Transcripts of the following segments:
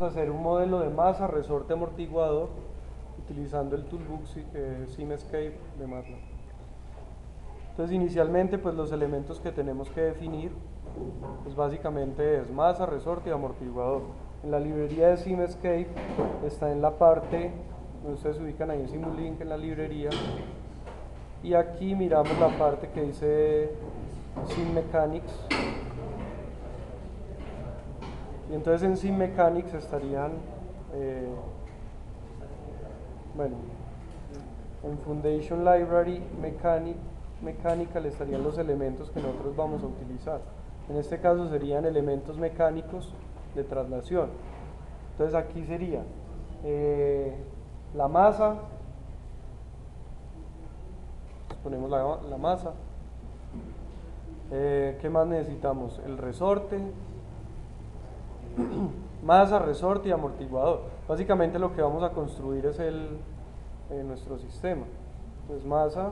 Hacer un modelo de masa, resorte amortiguador utilizando el toolbook Simescape de MATLAB. Entonces inicialmente pues los elementos que tenemos que definir pues básicamente es masa, resorte y amortiguador. En la librería de Simescape está en la parte donde ustedes se ubican ahí en Simulink en la librería, y aquí miramos la parte que dice Sim Mechanics. Y entonces en Sim Mechanics estarían, bueno, en Foundation Library Mechanical estarían los elementos que nosotros vamos a utilizar. En este caso serían elementos mecánicos de traslación. Entonces aquí sería la masa, ponemos la masa. ¿Qué más necesitamos? El resorte, masa, resorte y amortiguador. Básicamente lo que vamos a construir es nuestro sistema. Entonces masa,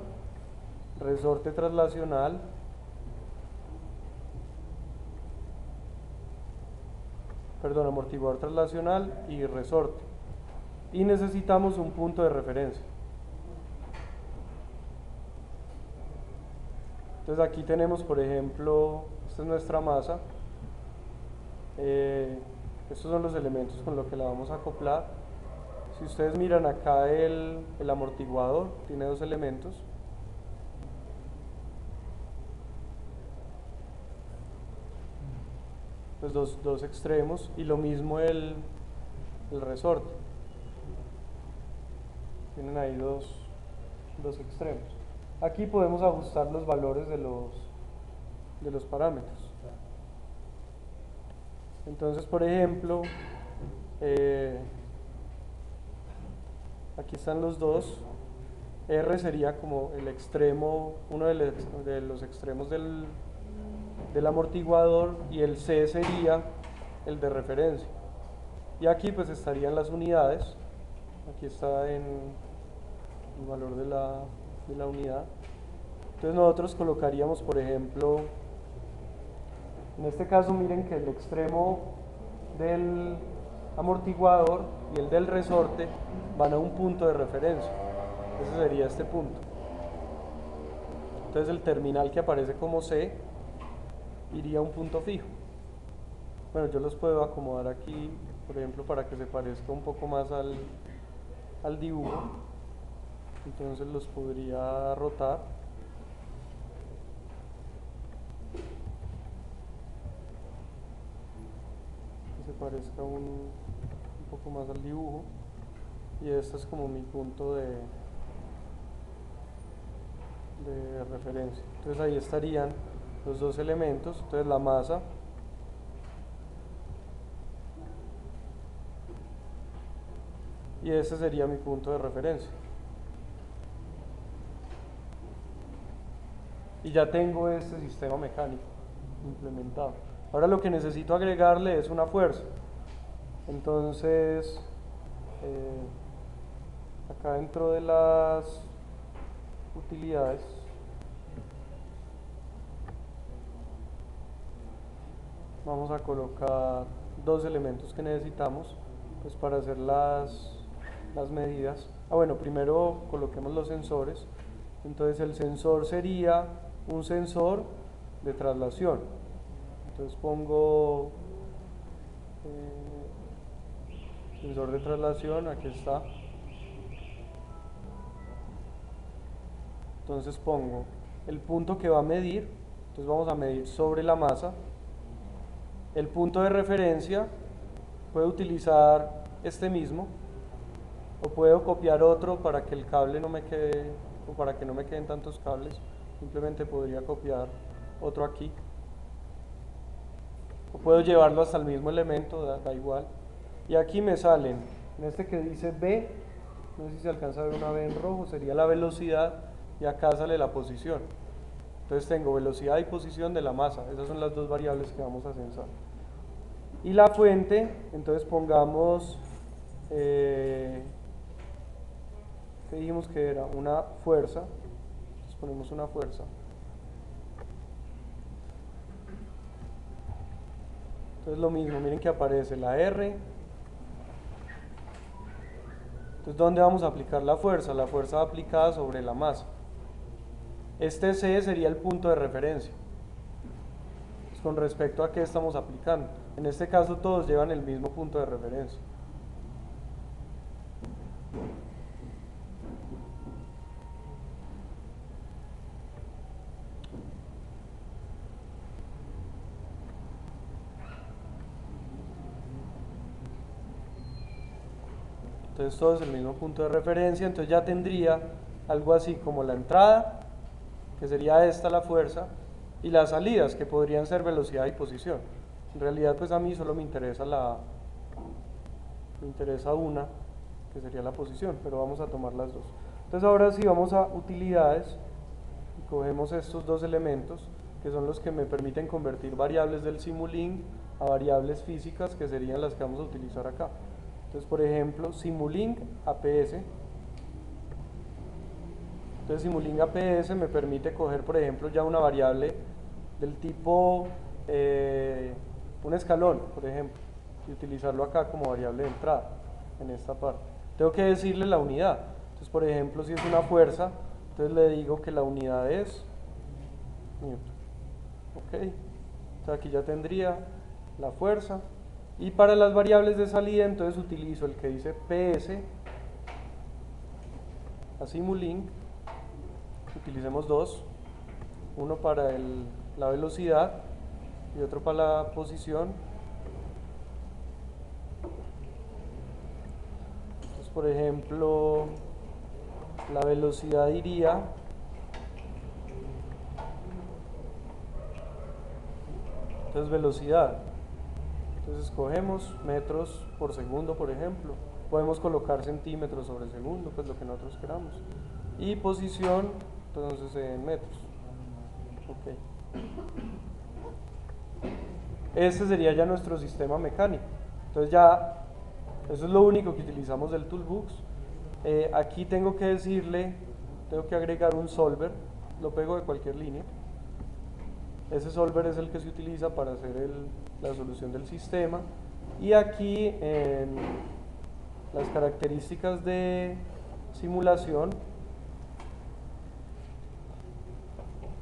resorte traslacional, amortiguador traslacional y resorte. Y necesitamos un punto de referencia. Entonces aquí tenemos, por ejemplo, esta es nuestra masa. Estos son los elementos con los que la vamos a acoplar. Si ustedes miran acá el amortiguador, tiene dos elementos. Pues dos extremos, y lo mismo el resorte. Tienen ahí dos extremos. Aquí podemos ajustar los valores de los parámetros. Entonces, por ejemplo, aquí están los dos. R sería como el extremo, uno de los extremos del amortiguador, y el C sería el de referencia. Y aquí pues estarían las unidades. Aquí está en el valor de la unidad. Entonces nosotros colocaríamos, por ejemplo, en este caso miren que el extremo del amortiguador y el del resorte van a un punto de referencia. Ese sería este punto. Entonces el terminal que aparece como C iría a un punto fijo. Bueno, yo los puedo acomodar aquí, por ejemplo, para que se parezca un poco más al dibujo. Entonces los podría rotar. Que se parezca un poco más al dibujo. Y este es como mi punto de referencia. Entonces ahí estarían los dos elementos. Entonces la masa, y este sería mi punto de referencia. Y ya tengo este sistema mecánico implementado. Ahora lo que necesito agregarle es una fuerza. Entonces, acá dentro de las utilidades, vamos a colocar dos elementos que necesitamos pues para hacer las medidas. Bueno, primero coloquemos los sensores. Entonces el sensor sería un sensor de traslación. Entonces pongo sensor de traslación, aquí está. Entonces pongo el punto que va a medir. Entonces vamos a medir sobre la masa. El punto de referencia, puedo utilizar este mismo, o puedo copiar otro para que el cable no me quede, o para que no me queden tantos cables. Simplemente podría copiar otro aquí, o puedo llevarlo hasta el mismo elemento, da igual. Y aquí me salen, en este que dice B, no sé si se alcanza a ver una B en rojo, sería la velocidad, y acá sale la posición. Entonces tengo velocidad y posición de la masa. Esas son las dos variables que vamos a censar. Y la fuente, entonces pongamos, ¿qué dijimos que era? Una fuerza. Entonces ponemos una fuerza. Entonces lo mismo, miren que aparece la R, Entonces, ¿dónde vamos a aplicar la fuerza? La fuerza va aplicada sobre la masa. Este C sería el punto de referencia. Pues, con respecto a qué estamos aplicando. En este caso todos llevan el mismo punto de referencia. Entonces todo es el mismo punto de referencia, entonces ya tendría algo así como la entrada, que sería esta la fuerza, y las salidas, que podrían ser velocidad y posición. En realidad pues a mí solo me interesa una, que sería la posición, pero vamos a tomar las dos. Entonces ahora sí vamos a utilidades, y cogemos estos dos elementos, que son los que me permiten convertir variables del Simulink a variables físicas, que serían las que vamos a utilizar acá. Entonces, por ejemplo, Simulink APS. Entonces, Simulink APS me permite coger, por ejemplo, ya una variable del tipo un escalón, por ejemplo, y utilizarlo acá como variable de entrada, en esta parte. Tengo que decirle la unidad. Entonces, por ejemplo, si es una fuerza, entonces le digo que la unidad es newton. Ok. Entonces, aquí ya tendría la fuerza. Y para las variables de salida, entonces utilizo el que dice PS a Simulink. Utilicemos dos, uno para la velocidad y otro para la posición. Entonces, por ejemplo, la velocidad iría entonces velocidad. Entonces escogemos metros por segundo, por ejemplo. Podemos colocar centímetros sobre segundo, pues lo que nosotros queramos. Y posición, entonces en metros. Ok. Este sería ya nuestro sistema mecánico. Entonces ya, eso es lo único que utilizamos del Toolbox. Aquí tengo que decirle, tengo que agregar un solver, lo pego de cualquier línea. Ese solver es el que se utiliza para hacer la solución del sistema. Y aquí en las características de simulación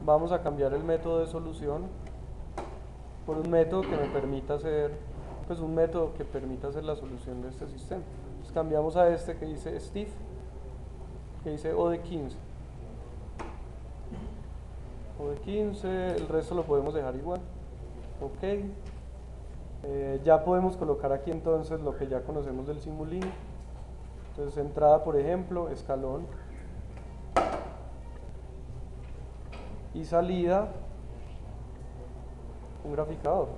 vamos a cambiar el método de solución por un método que me permita hacer, pues un método que permita hacer la solución de este sistema. Entonces cambiamos a este que dice Steve, que dice O de 15. O de 15, el resto lo podemos dejar igual. Ok. Ya podemos colocar aquí entonces lo que ya conocemos del Simulink. Entonces entrada, por ejemplo, escalón. Y salida, un graficador.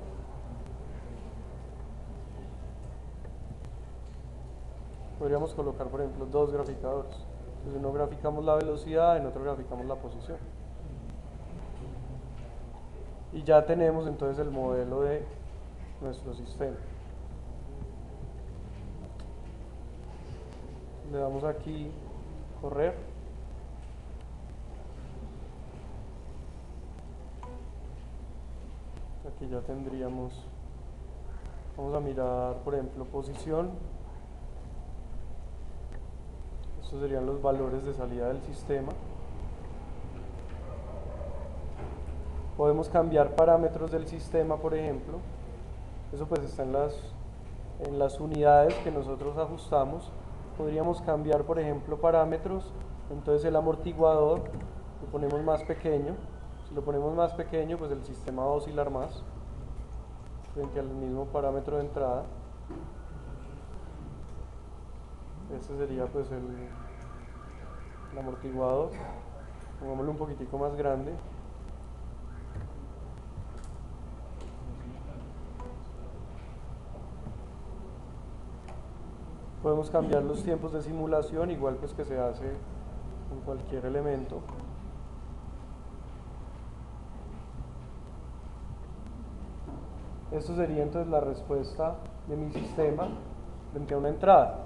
Podríamos colocar, por ejemplo, dos graficadores. Entonces en uno graficamos la velocidad, en otro graficamos la posición. Y ya tenemos entonces el modelo de nuestro sistema. Le damos aquí correr. Aquí ya tendríamos, vamos a mirar por ejemplo posición. Estos serían los valores de salida del sistema. Podemos cambiar parámetros del sistema, por ejemplo. Eso pues está en las unidades que nosotros ajustamos. Podríamos cambiar, por ejemplo, parámetros. Entonces el amortiguador lo ponemos más pequeño. Si lo ponemos más pequeño, pues el sistema va a oscilar más frente al mismo parámetro de entrada. Este sería pues el amortiguador. Pongámoslo un poquitico más grande. Podemos cambiar los tiempos de simulación, igual pues que se hace con cualquier elemento. Esto sería entonces la respuesta de mi sistema frente a una entrada.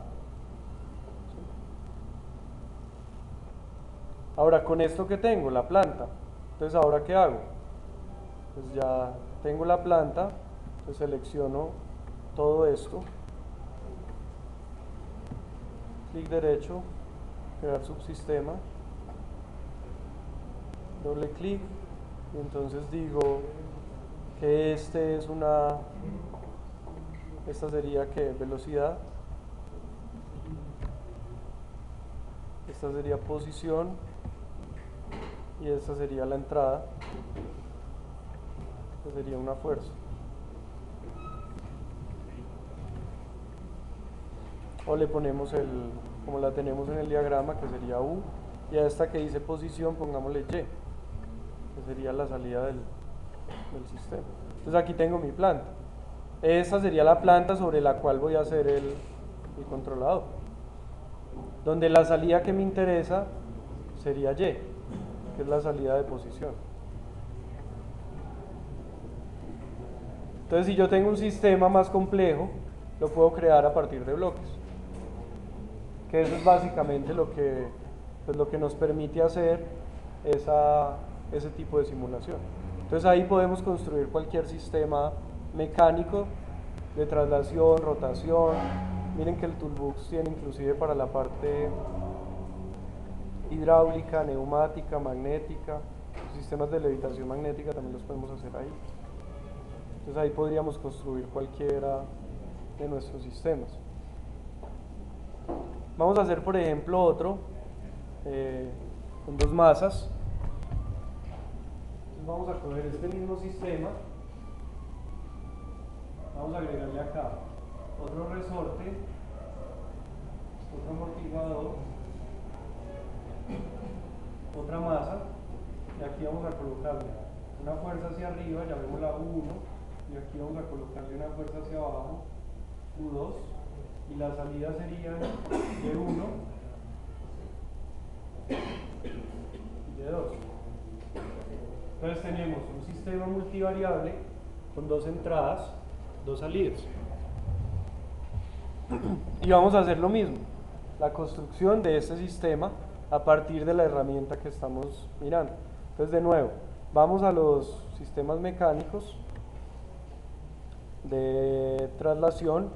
Ahora, con esto que tengo, la planta, entonces ahora ¿qué hago? Pues ya tengo la planta, entonces selecciono todo esto. clic derecho, crear subsistema, doble clic, y entonces digo que esta sería que velocidad, esta sería posición y esta sería la entrada, esta sería una fuerza. O le ponemos como la tenemos en el diagrama, que sería U, y a esta que dice posición pongámosle Y, que sería la salida del sistema. Entonces aquí tengo mi planta. Esta sería la planta sobre la cual voy a hacer el controlador, donde la salida que me interesa sería Y, que es la salida de posición. Entonces, si yo tengo un sistema más complejo, lo puedo crear a partir de bloques, que eso es básicamente lo que nos permite hacer ese tipo de simulación. Entonces ahí podemos construir cualquier sistema mecánico de traslación, rotación. Miren que el Toolbox tiene inclusive para la parte hidráulica, neumática, magnética, sistemas de levitación magnética también los podemos hacer ahí. Entonces ahí podríamos construir cualquiera de nuestros sistemas. Vamos a hacer por ejemplo otro con dos masas. Entonces vamos a coger este mismo sistema, vamos a agregarle acá otro resorte, otro amortiguador, otra masa, y aquí vamos a colocarle una fuerza hacia arriba, llamémosla U1, y aquí vamos a colocarle una fuerza hacia abajo, U2, y la salida sería Y1 y Y2. Entonces tenemos un sistema multivariable con dos entradas, dos salidas. Y vamos a hacer lo mismo, la construcción de este sistema a partir de la herramienta que estamos mirando. Entonces de nuevo, vamos a los sistemas mecánicos de traslación,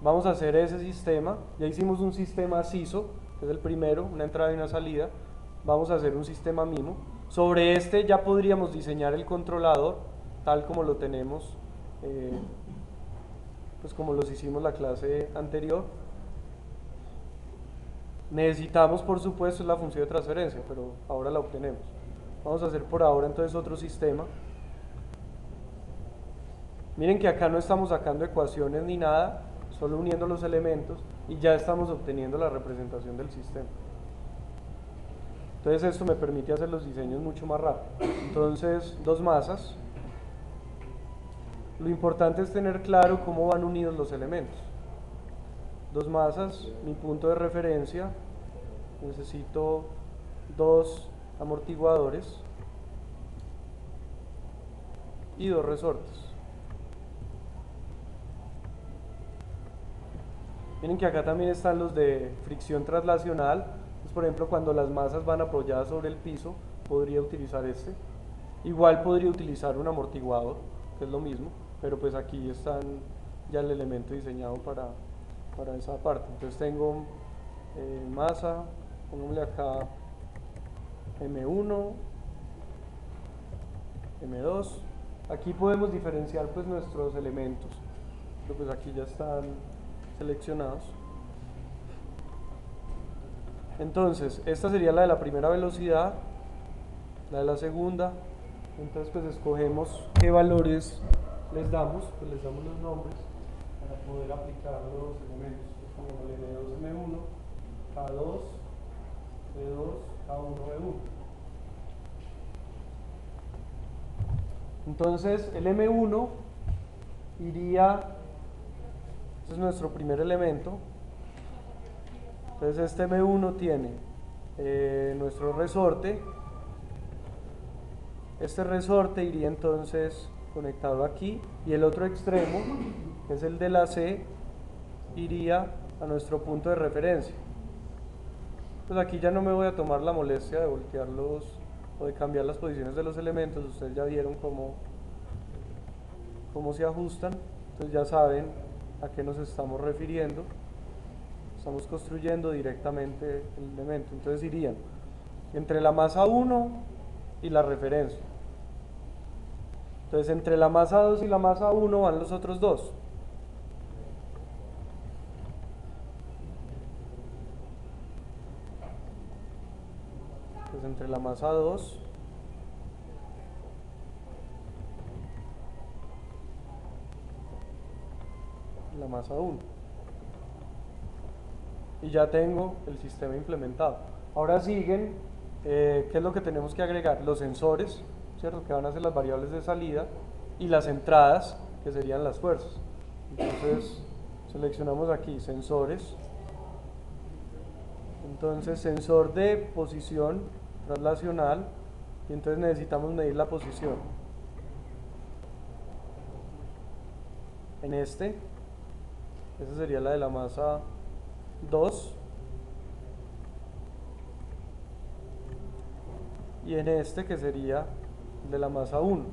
vamos a hacer ese sistema, ya hicimos un sistema SISO, que es el primero, una entrada y una salida, vamos a hacer un sistema MIMO, sobre este ya podríamos diseñar el controlador tal como lo tenemos, pues como los hicimos la clase anterior. Necesitamos por supuesto la función de transferencia, pero ahora la obtenemos. Vamos a hacer por ahora entonces otro sistema. Miren que acá no estamos sacando ecuaciones ni nada, solo uniendo los elementos y ya estamos obteniendo la representación del sistema. Entonces esto me permite hacer los diseños mucho más rápido. Entonces, dos masas. Lo importante es tener claro cómo van unidos los elementos. Dos masas, mi punto de referencia, necesito dos amortiguadores y dos resortes. Miren que acá también están los de fricción traslacional. Entonces, por ejemplo, cuando las masas van apoyadas sobre el piso, podría utilizar este. Igual podría utilizar un amortiguador, que es lo mismo, pero pues aquí están ya el elemento diseñado para esa parte. Entonces tengo masa, pongámosle acá M1, M2. Aquí podemos diferenciar pues nuestros elementos, pero pues aquí ya están seleccionados. Entonces, esta sería la de la primera velocidad, la de la segunda. Entonces pues escogemos qué valores les damos, pues les damos los nombres para poder aplicar los elementos. Como el M2, M1, K2, B2, K1, B1. Entonces el M1 iría, este es nuestro primer elemento. Entonces este M1 tiene nuestro resorte. Este resorte iría entonces conectado aquí y el otro extremo, que es el de la C, iría a nuestro punto de referencia. Pues aquí ya no me voy a tomar la molestia de voltearlos o de cambiar las posiciones de los elementos. Ustedes ya vieron cómo se ajustan, entonces ya saben a qué nos estamos refiriendo. estamos construyendo directamente el elemento. Entonces irían entre la masa 1 y la referencia. Entonces entre la masa 2 y la masa 1 van los otros dos. Entonces entre la masa 2 y la masa 1. Y ya tengo el sistema implementado. Ahora siguen, ¿qué es lo que tenemos que agregar? Los sensores, ¿cierto? Que van a ser las variables de salida, y las entradas, que serían las fuerzas. Entonces, seleccionamos aquí sensores. Entonces, sensor de posición traslacional, y entonces necesitamos medir la posición. En esa sería la de la masa 2, y en que sería de la masa 1.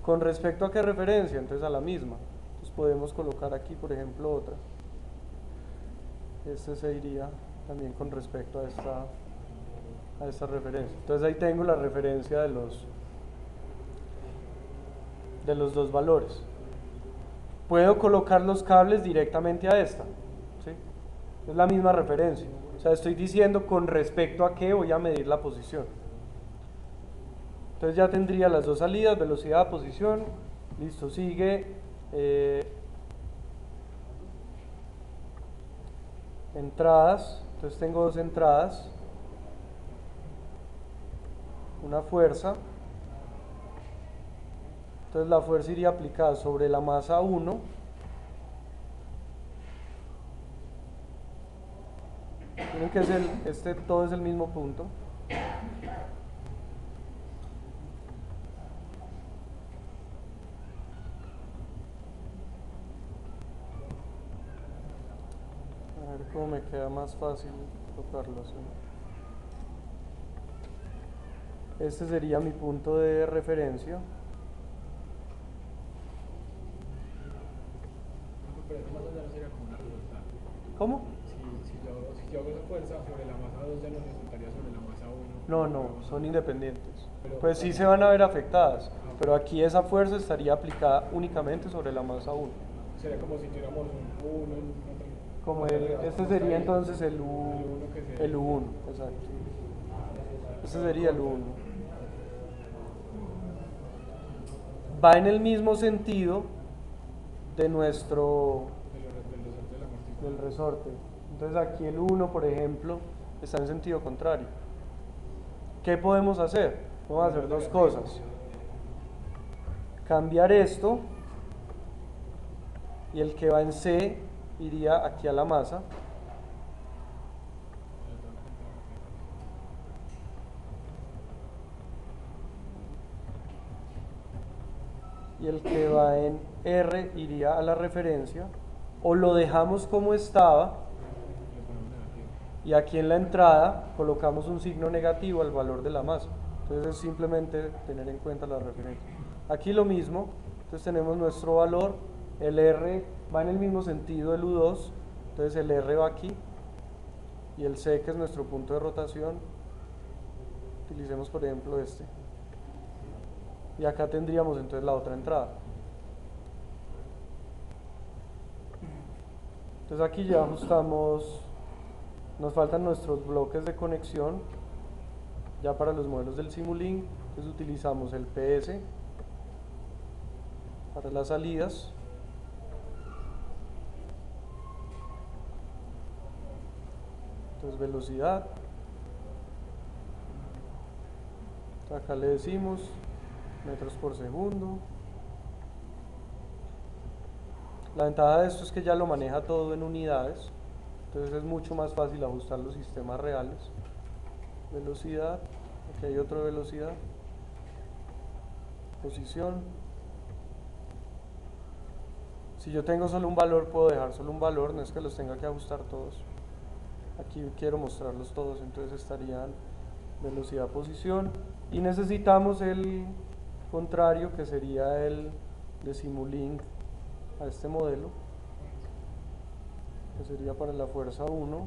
¿Con respecto a qué referencia? Entonces a la misma. Entonces podemos colocar aquí, por ejemplo, otra. Se iría también con respecto a esta referencia. Entonces ahí tengo la referencia de los dos valores. Puedo colocar los cables directamente a esta, ¿sí? Es la misma referencia. O sea, estoy diciendo con respecto a qué voy a medir la posición. Entonces ya tendría las dos salidas, velocidad, posición. Listo, sigue entradas. Entonces tengo dos entradas, una fuerza. Entonces la fuerza iría aplicada sobre la masa 1 miren que todo es el mismo punto. A ver cómo me queda más fácil tocarlo así. Este sería mi punto de referencia. Pero eso más o menos sería como una resultado. ¿Cómo? Si yo hago esa fuerza sobre la masa 2 ya no resultaría sobre la masa 1. No, son independientes. Pues sí se van a ver afectadas, pero aquí esa fuerza estaría aplicada únicamente sobre la masa 1. Sería como si tuviéramos un 1 Como este sería entonces el U1, exacto. Este sería el U1. Va en el mismo sentido de del resorte. Entonces aquí el 1, por ejemplo, está en sentido contrario. ¿Qué podemos hacer? Podemos hacer dos cosas. Cambiar esto, y el que va en C iría aquí a la masa. Y el que va en R iría a la referencia, o lo dejamos como estaba, y aquí en la entrada colocamos un signo negativo al valor de la masa. Entonces es simplemente tener en cuenta la referencia. Aquí lo mismo, entonces tenemos nuestro valor, el R va en el mismo sentido del U2, entonces el R va aquí, y el C, que es nuestro punto de rotación, utilicemos por ejemplo este. Y acá tendríamos entonces la otra entrada. Entonces aquí ya ajustamos, nos faltan nuestros bloques de conexión ya para los modelos del Simulink. Entonces utilizamos el PS para las salidas, entonces velocidad, acá le decimos metros por segundo. La ventaja de esto es que ya lo maneja todo en unidades, entonces es mucho más fácil ajustar los sistemas reales. Velocidad, aquí hay otra velocidad, posición. Si yo tengo solo un valor, puedo dejar solo un valor, no es que los tenga que ajustar todos. Aquí quiero mostrarlos todos, entonces estarían velocidad, posición, y necesitamos el contrario, que sería el de Simulink a este modelo. que sería para la fuerza 1,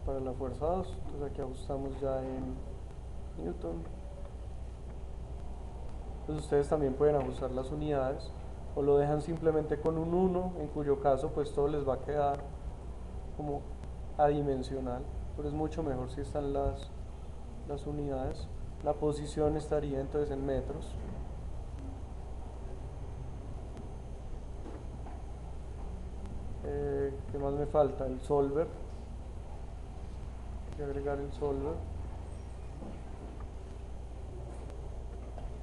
para la fuerza 2, entonces aquí ajustamos ya en Newton. Entonces ustedes también pueden ajustar las unidades o lo dejan simplemente con un 1, en cuyo caso pues todo les va a quedar como adimensional, pero es mucho mejor si están las unidades. La posición estaría entonces en metros. ¿Qué más me falta? El solver. Voy a agregar el solver.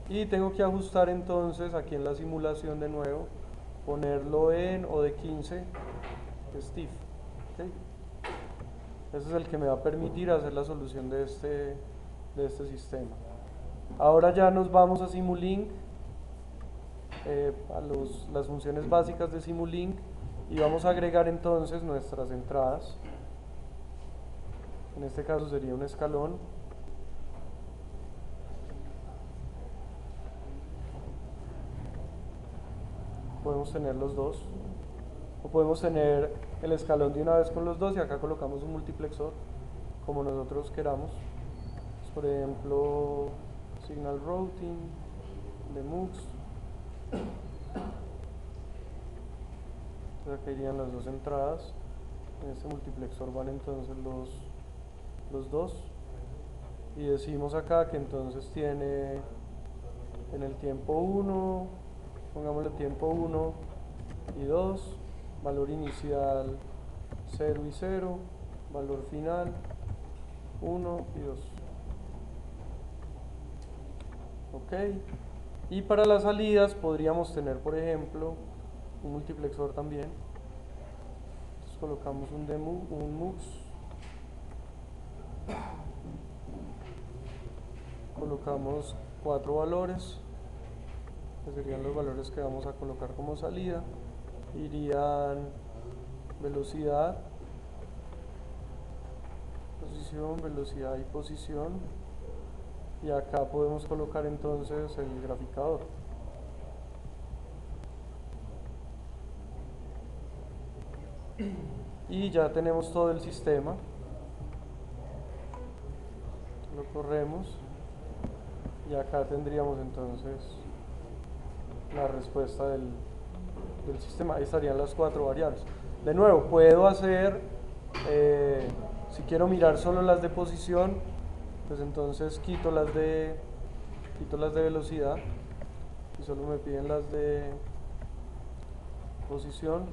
Y tengo que ajustar entonces aquí en la simulación de nuevo, ponerlo en O de 15 stiff. ¿Okay? Ese es el que me va a permitir hacer la solución de este sistema. Ahora ya nos vamos a Simulink, las funciones básicas de Simulink, y vamos a agregar entonces nuestras entradas. En este caso sería un escalón. Podemos tener los dos, o podemos tener el escalón de una vez con los dos y acá colocamos un multiplexor como nosotros queramos. Pues, por ejemplo, signal routing de MUX. Entonces acá irían las dos entradas. En este multiplexor van entonces los dos, y decimos acá que entonces tiene en el tiempo 1, pongámosle tiempo 1 y 2, valor inicial 0 y 0, valor final 1 y 2. Ok, y para las salidas podríamos tener, por ejemplo, un multiplexor también. Entonces colocamos un MUX, colocamos 4 valores, que serían los valores que vamos a colocar como salida. Irían velocidad, posición, velocidad y posición, y acá podemos colocar entonces el graficador. Y ya tenemos todo el sistema. Lo corremos y acá tendríamos entonces la respuesta del sistema. Ahí estarían las 4 variables. De nuevo, puedo hacer, si quiero mirar solo las de posición, pues entonces quito las de velocidad y solo me piden las de posición.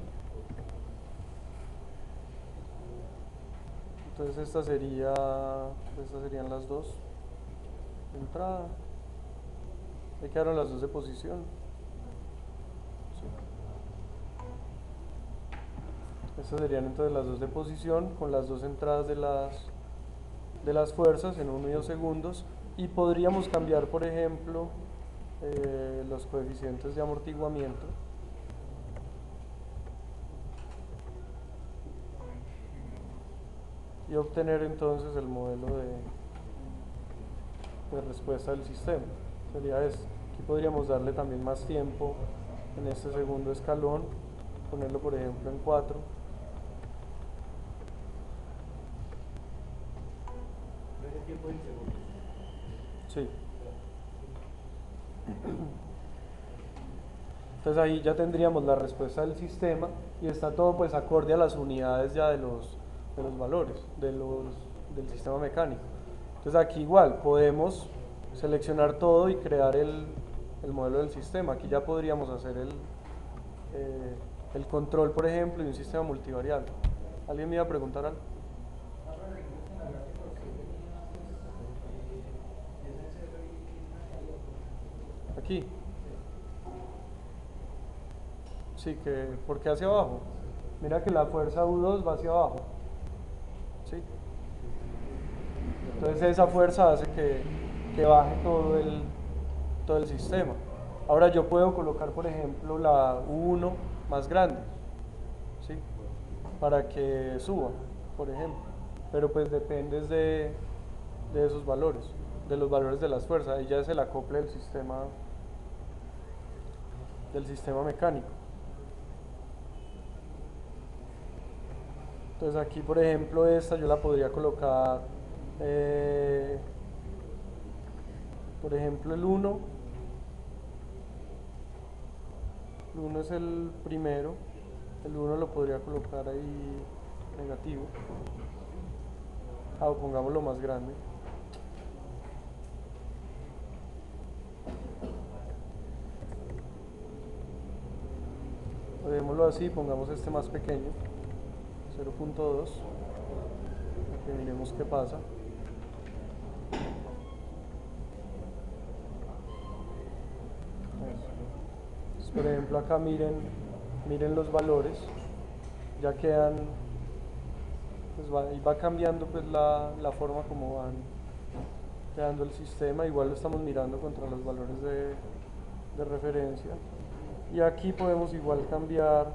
Entonces estas serían las dos de entrada. Ahí quedaron las dos de posición. Sí. Estas serían entonces las dos de posición con las dos entradas de las fuerzas en 1 y 2 segundos. Y podríamos cambiar, por ejemplo, los coeficientes de amortiguamiento. Y obtener entonces el modelo de respuesta del sistema. Sería este. Aquí podríamos darle también más tiempo en este segundo escalón, ponerlo por ejemplo en 4. ¿Ese tiempo en segundos? Sí. Entonces ahí ya tendríamos la respuesta del sistema y está todo pues acorde a las unidades ya de los valores del sistema mecánico. Entonces aquí igual podemos seleccionar todo y crear el modelo del sistema. Aquí ya podríamos hacer el control, por ejemplo, de un sistema multivariable. ¿Alguien me iba a preguntar algo? Aquí. Sí, ¿por qué hacia abajo? Mira que la fuerza U2 va hacia abajo. ¿Sí? Entonces esa fuerza hace que baje todo el sistema. Ahora yo puedo colocar, por ejemplo, la U1 más grande, ¿sí? Para que suba, por ejemplo. Pero pues depende de esos valores, de los valores de las fuerzas. Ahí ya es el acople del sistema del sistema mecánico. Entonces aquí, por ejemplo, esta yo la podría colocar, por ejemplo, el 1 es el primero, el 1 lo podría colocar ahí negativo, o pongámoslo más grande. O dejémoslo así, pongamos este más pequeño, 0.2, para que miremos qué pasa. Entonces, por ejemplo, acá miren los valores, ya quedan, pues va cambiando pues la forma como van quedando el sistema. Igual lo estamos mirando contra los valores de referencia, y aquí podemos igual cambiar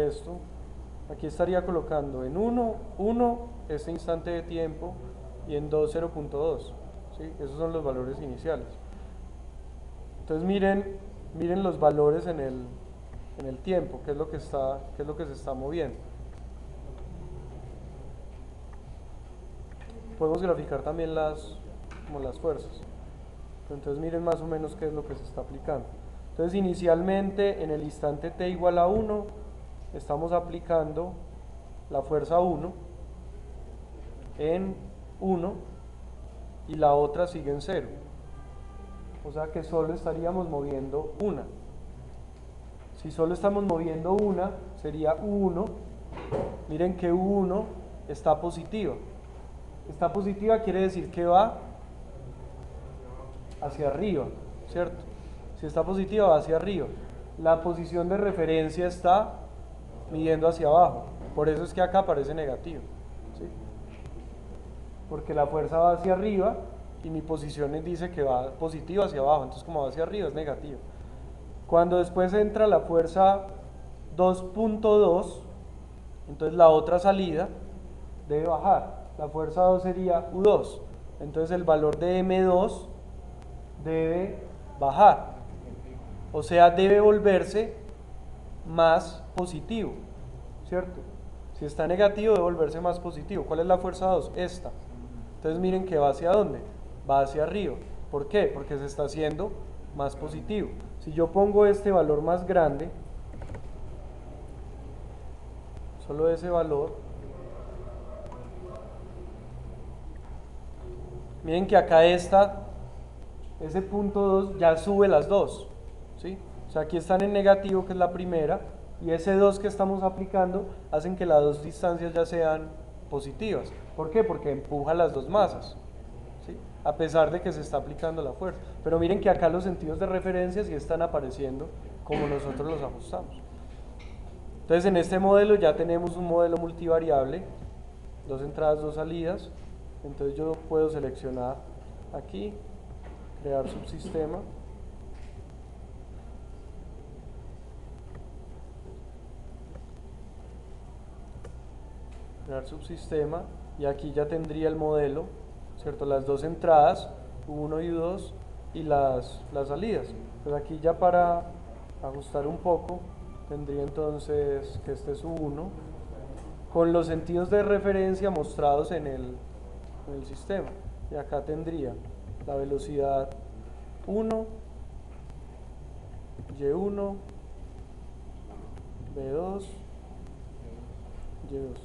esto. Aquí estaría colocando en 1 este instante de tiempo, y en 2 0.2, ¿sí? Esos son los valores iniciales. Entonces miren los valores en el tiempo, qué es lo que se está moviendo. Podemos graficar también las fuerzas. Entonces miren más o menos qué es lo que se está aplicando. Entonces inicialmente en el instante t igual a 1 estamos aplicando la fuerza 1 en 1 y la otra sigue en 0. O sea que solo estaríamos moviendo una. Si solo estamos moviendo una, sería U1. Miren que U1 está positiva. Está positiva quiere decir que va hacia arriba, ¿cierto? Si está positiva va hacia arriba. La posición de referencia está midiendo hacia abajo. Por eso es que acá aparece negativo, ¿sí? Porque la fuerza va hacia arriba y mi posición dice que va positiva hacia abajo. Entonces como va hacia arriba es negativo. Cuando después entra la fuerza 2.2, entonces la otra salida debe bajar. La fuerza 2 sería U2. Entonces el valor de M2 debe bajar. O sea, debe volverse más positivo, ¿cierto? Si está negativo, debe volverse más positivo. ¿Cuál es la fuerza 2? Esta. Entonces miren que va hacia dónde. Va hacia arriba. ¿Por qué? Porque se está haciendo más positivo. Si yo pongo este valor más grande, solo ese valor, miren que acá ese punto 2 ya sube las dos, ¿sí? O sea, aquí están en negativo, que es la primera, y ese 2 que estamos aplicando hacen que las dos distancias ya sean positivas. ¿Por qué? Porque empuja las dos masas, ¿sí? A pesar de que se está aplicando la fuerza. Pero miren que acá los sentidos de referencia sí están apareciendo como nosotros los ajustamos. Entonces en este modelo ya tenemos un modelo multivariable, 2 entradas, 2 salidas. Entonces yo puedo seleccionar aquí, crear subsistema, y aquí ya tendría el modelo, ¿cierto? Las dos entradas, U1 y U2, y las salidas. Pues aquí ya para ajustar un poco, tendría entonces que este es U1, con los sentidos de referencia mostrados en el sistema. Y acá tendría la velocidad 1, Y1, B2, Y2.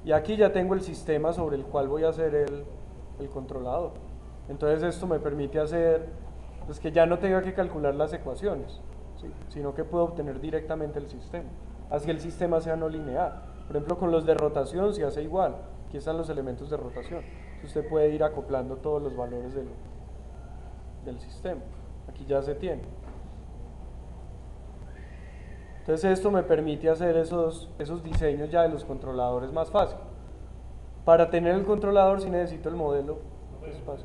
Y aquí ya tengo el sistema sobre el cual voy a hacer el controlador. Entonces esto me permite hacer, pues que ya no tenga que calcular las ecuaciones, ¿sí? Sino que puedo obtener directamente el sistema. Así el sistema sea no lineal. Por ejemplo, con los de rotación se hace igual. Aquí están los elementos de rotación. Usted puede ir acoplando todos los valores del sistema. Aquí ya se tiene. Entonces esto me permite hacer esos diseños ya de los controladores más fácil. Para tener el controlador sí necesito el modelo espacio.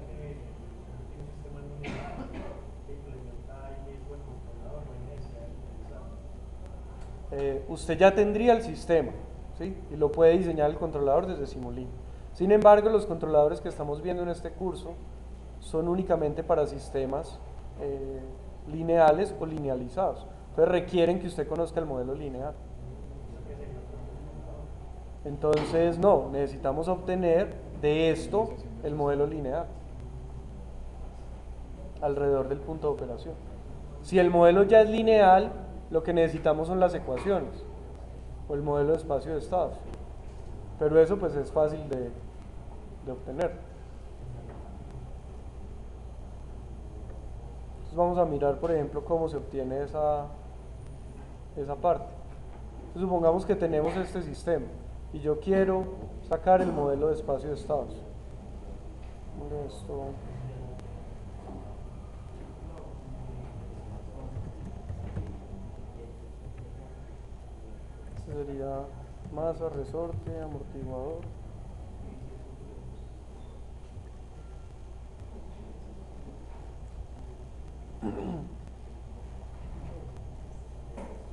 Usted ya tendría el sistema, ¿sí? Y lo puede diseñar el controlador desde Simulink. Sin embargo, los controladores que estamos viendo en este curso son únicamente para sistemas lineales o linealizados. Entonces requieren que usted conozca el modelo lineal. Entonces, no, necesitamos obtener de esto el modelo lineal alrededor del punto de operación. Si el modelo ya es lineal, lo que necesitamos son las ecuaciones o el modelo de espacio de estados. Pero eso pues es fácil de obtener. Entonces vamos a mirar, por ejemplo, cómo se obtiene esa parte. Entonces, supongamos que tenemos este sistema y yo quiero sacar el modelo de espacio de estados. Mira esto. Este sería masa, resorte, amortiguador.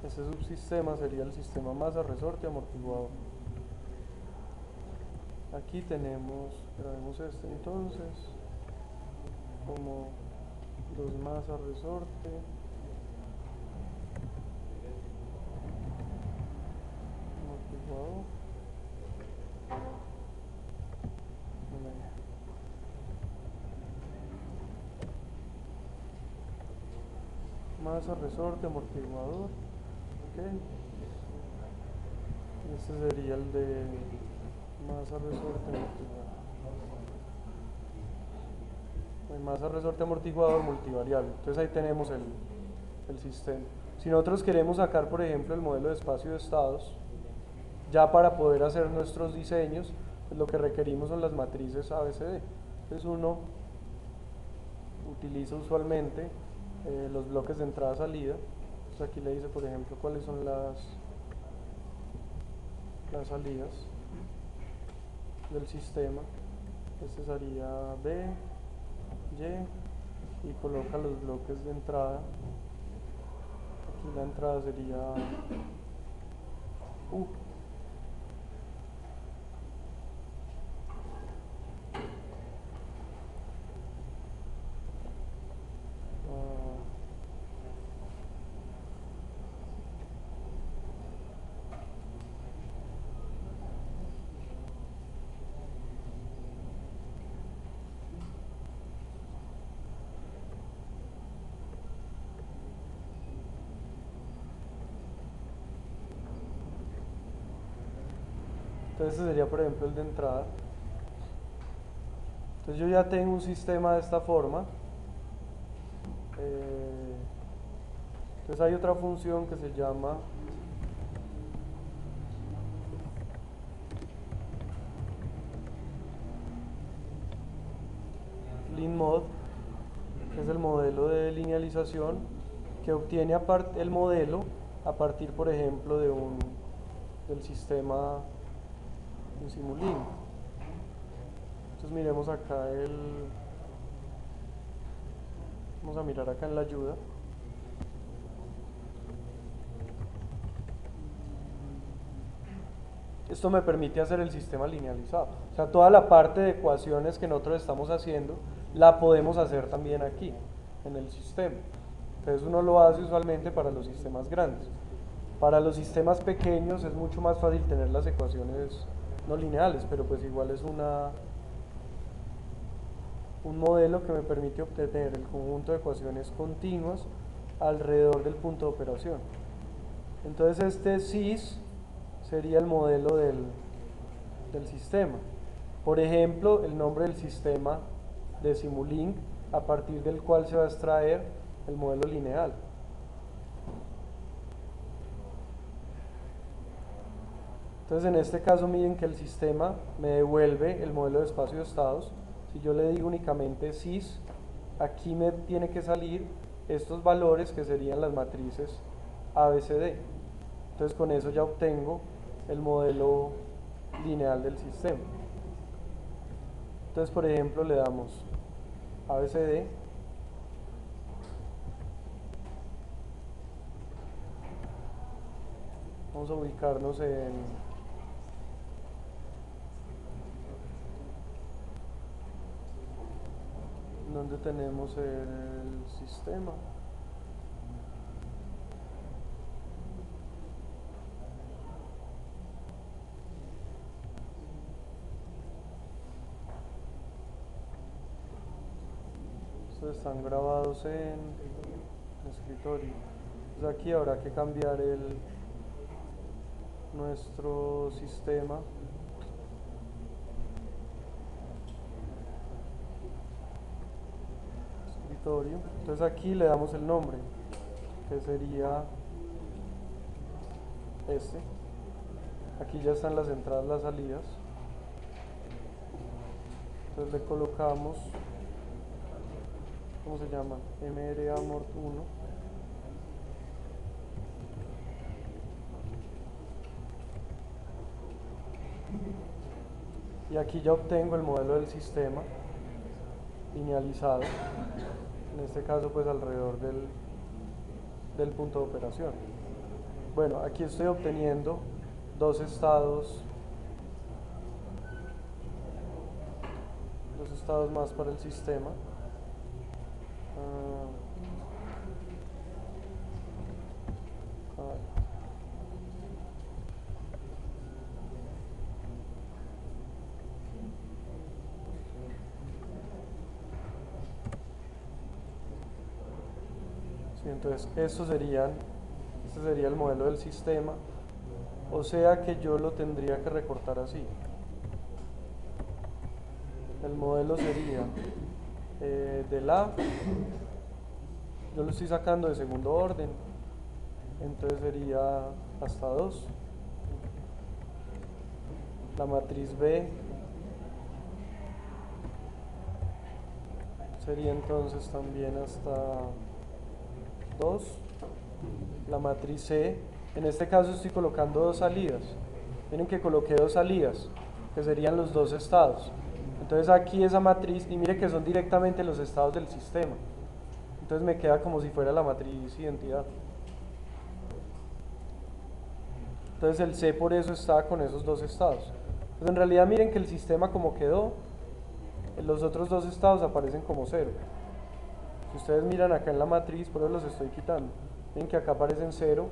Este subsistema sería el sistema masa, resorte, amortiguador. Aquí tenemos, grabemos este entonces, como dos masas, resorte, amortiguador. Masa, resorte, amortiguador. Okay. Este sería el de masa, resorte, amortiguador. Masa, resorte, amortiguador multivariable. Entonces ahí tenemos el sistema. Si nosotros queremos sacar, por ejemplo, el modelo de espacio de estados, ya para poder hacer nuestros diseños, pues lo que requerimos son las matrices ABCD. Entonces uno utiliza usualmente los bloques de entrada-salida. Entonces aquí le dice, por ejemplo, cuáles son las salidas del sistema. Este sería B, Y, y coloca los bloques de entrada. Aquí la entrada sería U. Entonces este sería, por ejemplo, el de entrada. Entonces yo ya tengo un sistema de esta forma. Entonces hay otra función que se llama linmod, que es el modelo de linealización que obtiene el modelo a partir, por ejemplo, del sistema de Simulink. Entonces miremos acá vamos a mirar acá en la ayuda. Esto me permite hacer el sistema linealizado. O sea, toda la parte de ecuaciones que nosotros estamos haciendo, la podemos hacer también aquí, en el sistema. Entonces uno lo hace usualmente para los sistemas grandes. Para los sistemas pequeños es mucho más fácil tener las ecuaciones no lineales, pero pues igual es un modelo que me permite obtener el conjunto de ecuaciones continuas alrededor del punto de operación. Entonces este SIS sería el modelo del sistema. Por ejemplo, el nombre del sistema de Simulink, a partir del cual se va a extraer el modelo lineal. Entonces en este caso miren que el sistema me devuelve el modelo de espacio de estados. Si yo le digo únicamente SIS, aquí me tiene que salir estos valores que serían las matrices ABCD. Entonces con eso ya obtengo el modelo lineal del sistema. Entonces, por ejemplo, le damos ABCD. Vamos a ubicarnos donde tenemos el sistema. Estos están grabados en escritorio. Entonces aquí habrá que cambiar nuestro sistema. Escritorio. Entonces aquí le damos el nombre, que sería este. Aquí ya están las entradas, las salidas. Entonces le colocamos, ¿cómo se llama? MRAMort1. Y aquí ya obtengo el modelo del sistema linealizado, en este caso pues alrededor del punto de operación. Bueno, aquí estoy obteniendo dos estados más para el sistema. Sí, entonces este sería el modelo del sistema, o sea que yo lo tendría que recortar así. El modelo sería del A, yo lo estoy sacando de segundo orden, entonces sería hasta 2. La matriz B sería entonces también hasta 2. La matriz C, en este caso estoy colocando dos salidas. Miren que coloqué dos salidas, que serían los dos estados. Entonces aquí esa matriz, y mire que son directamente los estados del sistema. Entonces me queda como si fuera la matriz identidad. Entonces el C por eso está con esos dos estados. Entonces en realidad miren que el sistema como quedó, los otros dos estados aparecen como 0. Si ustedes miran acá en la matriz, por eso los estoy quitando. Miren que acá aparecen 0,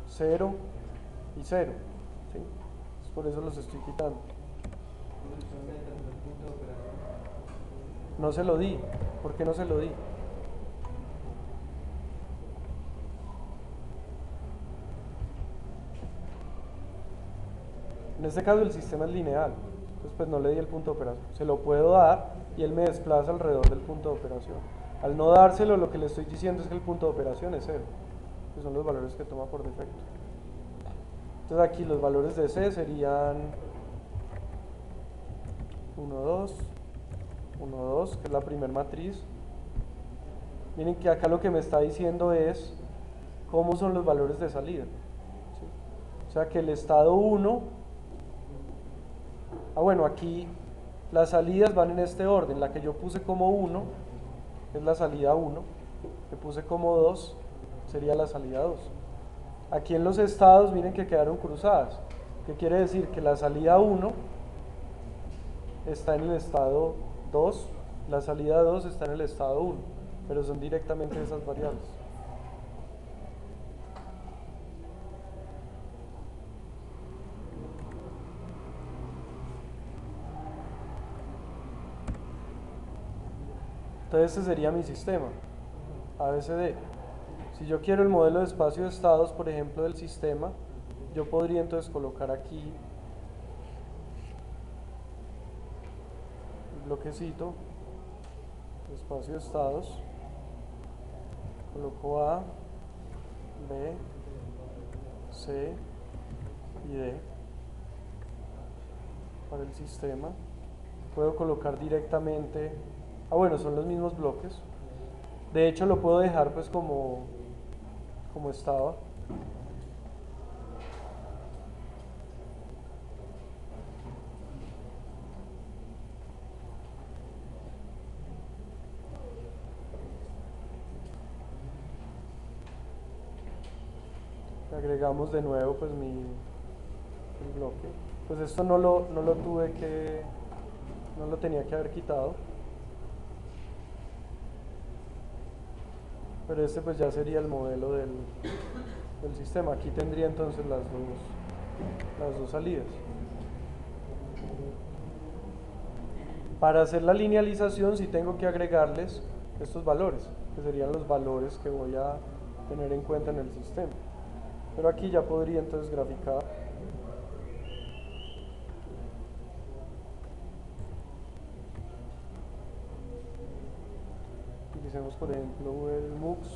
0 y 0. ¿Sí? Entonces por eso los estoy quitando. No se lo di. ¿Por qué no se lo di? En este caso el sistema es lineal, entonces pues no le di el punto de operación. Se lo puedo dar y él me desplaza alrededor del punto de operación. Al no dárselo, lo que le estoy diciendo es que el punto de operación es 0, que son los valores que toma por defecto. Entonces aquí los valores de C serían 1, 2, 1, 2, que es la primera matriz. Miren que acá lo que me está diciendo es cómo son los valores de salida. ¿Sí? O sea que el estado 1, bueno, aquí las salidas van en este orden. La que yo puse como 1 es la salida 1, que puse como 2 sería la salida 2. Aquí en los estados miren que quedaron cruzadas, que quiere decir que la salida 1 está en el estado 2, la salida 2 está en el estado 1, pero son directamente esas variables. Entonces este sería mi sistema, ABCD. Si yo quiero el modelo de espacio de estados, por ejemplo, del sistema, yo podría entonces colocar aquí el bloquecito, espacio de estados, coloco A, B, C y D para el sistema. Puedo colocar directamente, bueno, son los mismos bloques. De hecho lo puedo dejar pues como estaba. Agregamos de nuevo pues el bloque. Pues esto no lo tenía que haber quitado. Pero este pues ya sería el modelo del sistema. Aquí tendría entonces las dos salidas. Para hacer la linealización sí tengo que agregarles estos valores, que serían los valores que voy a tener en cuenta en el sistema. Pero aquí ya podría entonces graficar. Utilicemos por ejemplo el MUX.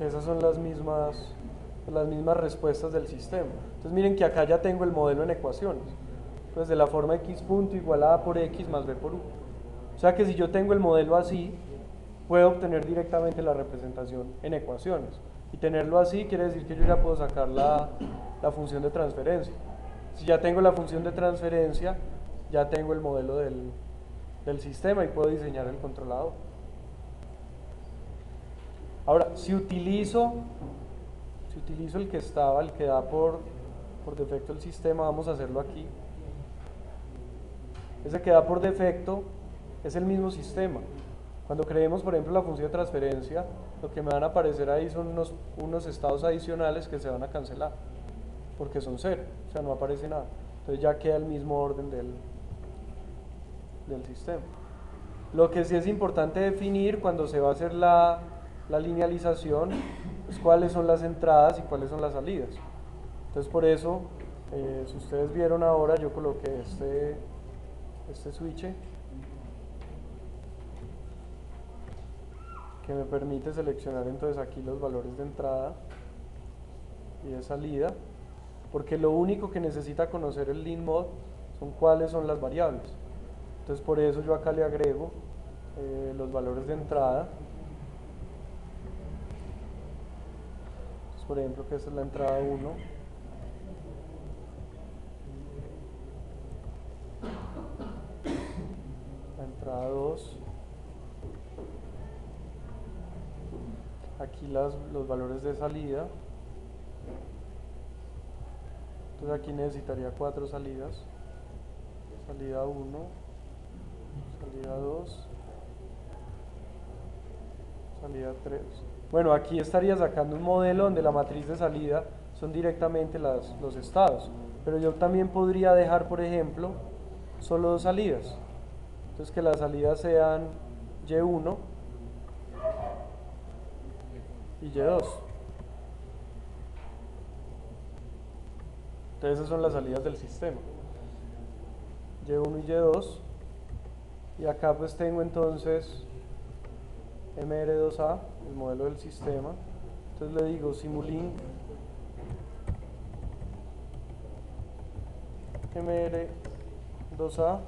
Esas son las mismas respuestas del sistema. Entonces miren que acá ya tengo el modelo en ecuaciones. Pues de la forma x punto igual a por x más b por u. O sea que si yo tengo el modelo así, puedo obtener directamente la representación en ecuaciones. Y tenerlo así quiere decir que yo ya puedo sacar la función de transferencia. Si ya tengo la función de transferencia, ya tengo el modelo del sistema y puedo diseñar el controlador. Ahora, si utilizo el que da por defecto el sistema, vamos a hacerlo aquí. Ese que da por defecto es el mismo sistema. Cuando creemos, por ejemplo, la función de transferencia, lo que me van a aparecer ahí son unos estados adicionales que se van a cancelar, porque son 0, o sea, no aparece nada. Entonces ya queda el mismo orden del sistema. Lo que sí es importante definir cuando se va a hacer la linealización es cuáles son las entradas y cuáles son las salidas. Entonces por eso, si ustedes vieron ahora, yo coloqué este switch que me permite seleccionar entonces aquí los valores de entrada y de salida, porque lo único que necesita conocer el linmod son cuáles son las variables. Entonces por eso yo acá le agrego los valores de entrada. Entonces, por ejemplo, que esta es la entrada 1. La entrada 2. Aquí los valores de salida. Entonces aquí necesitaría 4 salidas. Salida 1, salida 2, salida 3. Bueno, aquí estaría sacando un modelo donde la matriz de salida son directamente los estados. Pero yo también podría dejar, por ejemplo, solo 2 salidas. Entonces que las salidas sean Y1 y Y2. Entonces esas son las salidas del sistema. Y1 y Y2. Y acá pues tengo entonces MR2A, el modelo del sistema. Entonces le digo Simulink MR2A.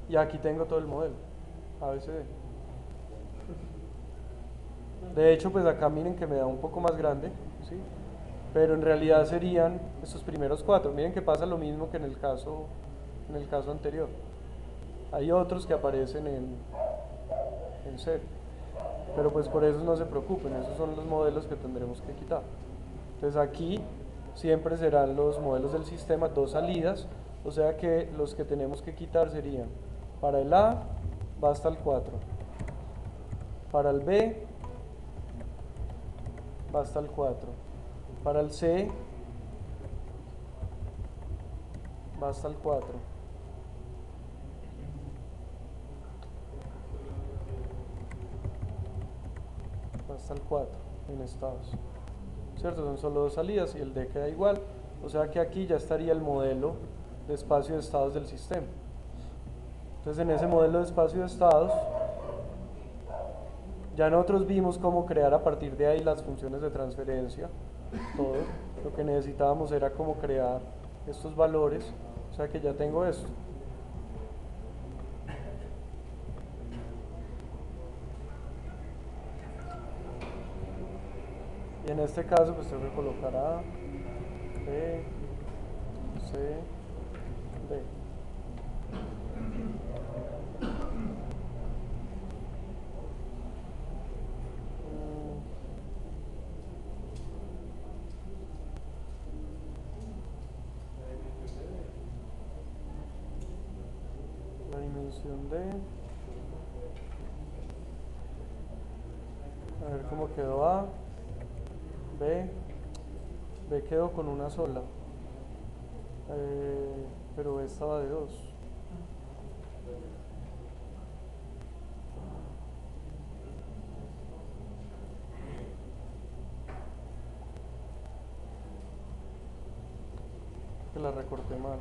Y aquí tengo todo el modelo ABCD. De hecho, pues acá miren que me da un poco más grande, ¿sí? Pero en realidad serían estos primeros 4. Miren que pasa lo mismo que en el caso anterior. Hay otros que aparecen en 0. Pero pues por eso no se preocupen, esos son los modelos que tendremos que quitar. Entonces aquí siempre serán los modelos del sistema, 2 salidas, o sea que los que tenemos que quitar serían, para el A va hasta el 4, para el B va hasta el 4, para el C va hasta el 4, va hasta el 4 en estados, ¿cierto? Son solo 2 salidas y el D queda igual, o sea que aquí ya estaría el modelo de espacio de estados del sistema. Entonces en ese modelo de espacio de estados ya nosotros vimos cómo crear a partir de ahí las funciones de transferencia, todo. Lo que necesitábamos era cómo crear estos valores, o sea que ya tengo esto. Y en este caso pues tengo que colocar A, B, C, D. resolución de... A ver cómo quedó A, B. B quedó con una sola. Pero B estaba de 2. Que la recorté mal.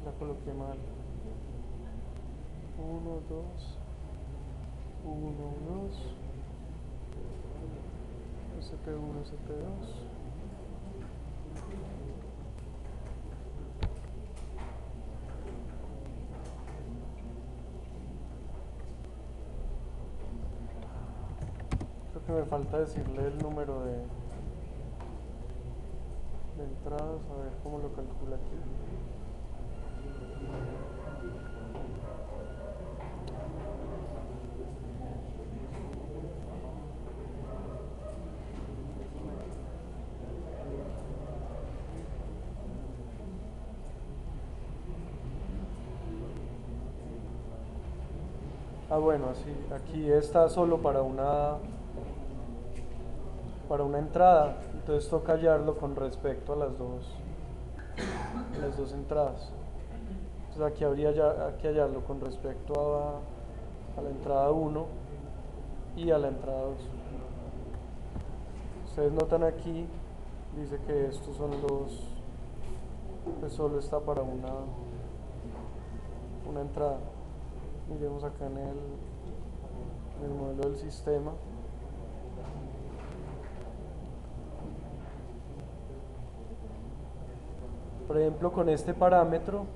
La coloqué mal. 1, 2, 1, 2, SP1, SP2. Creo que me falta decirle el número de entradas, a ver cómo lo calcula aquí. Ah, bueno, sí, aquí está solo para una entrada, entonces toca hallarlo con respecto a las dos entradas. Entonces aquí habría que hallarlo con respecto a la entrada 1 y a la entrada 2. Ustedes notan aquí, dice que estos son pues solo está para una entrada. Miremos acá en el modelo del sistema. Por ejemplo, con este parámetro,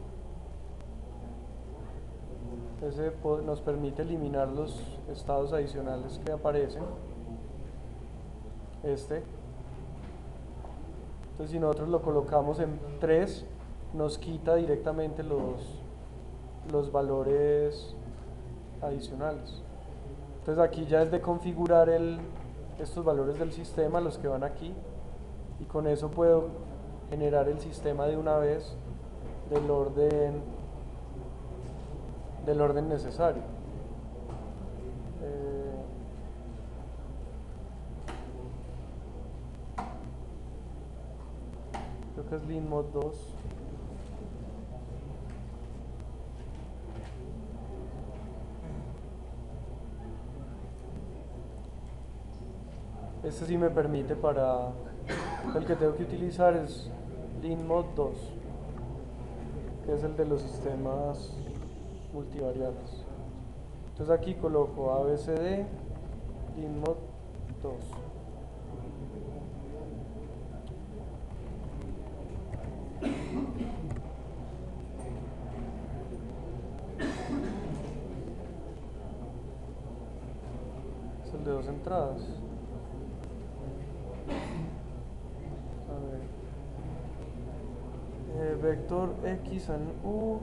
ese nos permite eliminar los estados adicionales que aparecen. Entonces, si nosotros lo colocamos en 3, nos quita directamente los valores adicionales. Entonces aquí ya es de configurar estos valores del sistema, los que van aquí, y con eso puedo generar el sistema de una vez del orden necesario. Creo que es linmod 2. Este sí me permite el que tengo que utilizar es linmod 2, que es el de los sistemas multivariables. Entonces aquí coloco ABCD linmod 2. Es el de 2 entradas. Vector X en U.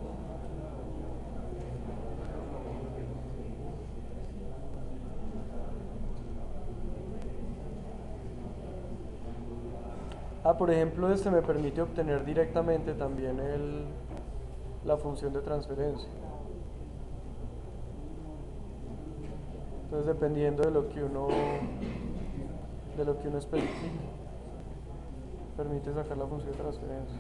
Por ejemplo, este me permite obtener directamente también la función de transferencia. Entonces, dependiendo de lo que uno especifique, permite sacar la función de transferencia.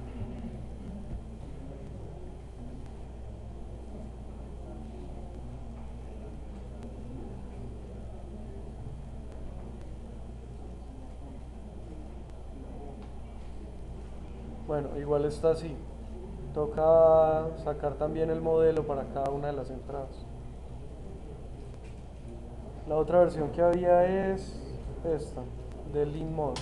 Bueno, igual está así. Toca sacar también el modelo para cada una de las entradas. La otra versión que había es esta, de linmod.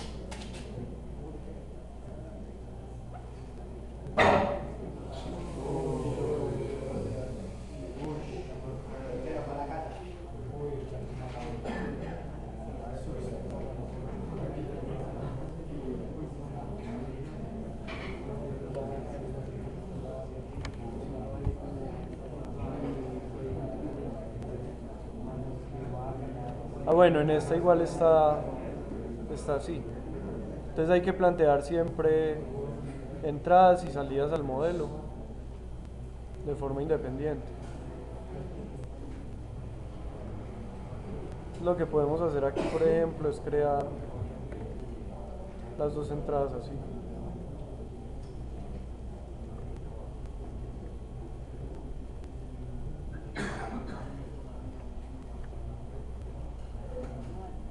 Ah, bueno, en esta igual está así. Entonces hay que plantear siempre entradas y salidas al modelo de forma independiente. Lo que podemos hacer aquí, por ejemplo, es crear las dos entradas así.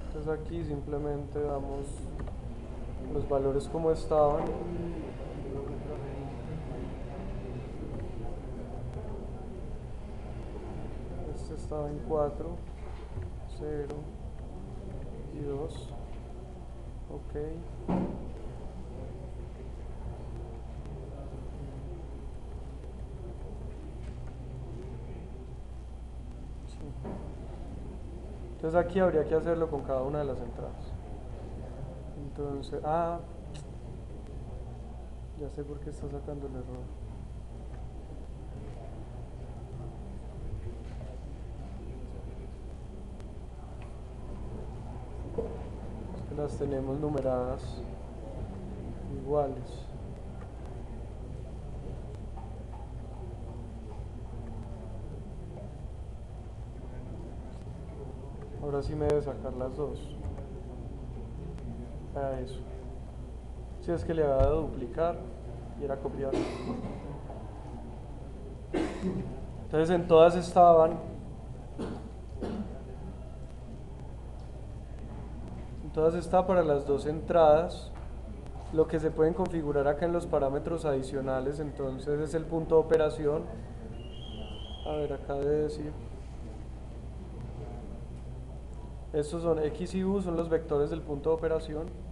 Entonces aquí simplemente damos los valores como estaban. Este estaba en 4, 0 y 2. Ok. Sí. Entonces aquí habría que hacerlo con cada una de las entradas. Entonces, ya sé por qué está sacando el error. Es que las tenemos numeradas iguales. Ahora sí me debe sacar las dos. Eso. Si es que le había dado duplicar y era copiar. Entonces en todas estaban. En todas está para las dos entradas. Lo que se pueden configurar acá en los parámetros adicionales, entonces es el punto de operación. A ver, acá debe decir. Estos son X y U, son los vectores del punto de operación.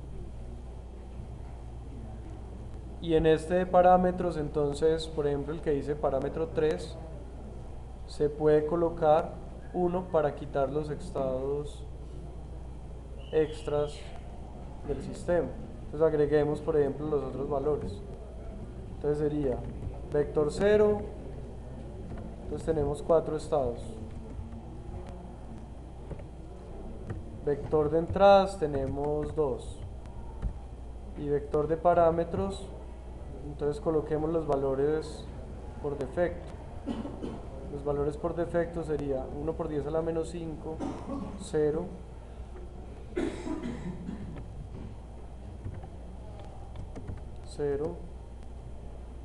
Y en este de parámetros, entonces, por ejemplo, el que dice parámetro 3, se puede colocar 1 para quitar los estados extras del sistema. Entonces agreguemos, por ejemplo, los otros valores. Entonces sería vector 0, entonces tenemos 4 estados. Vector de entradas tenemos 2. Y vector de parámetros, entonces coloquemos los valores por defecto. Los valores por defecto sería 1 por 10 a la menos 5, 0, 0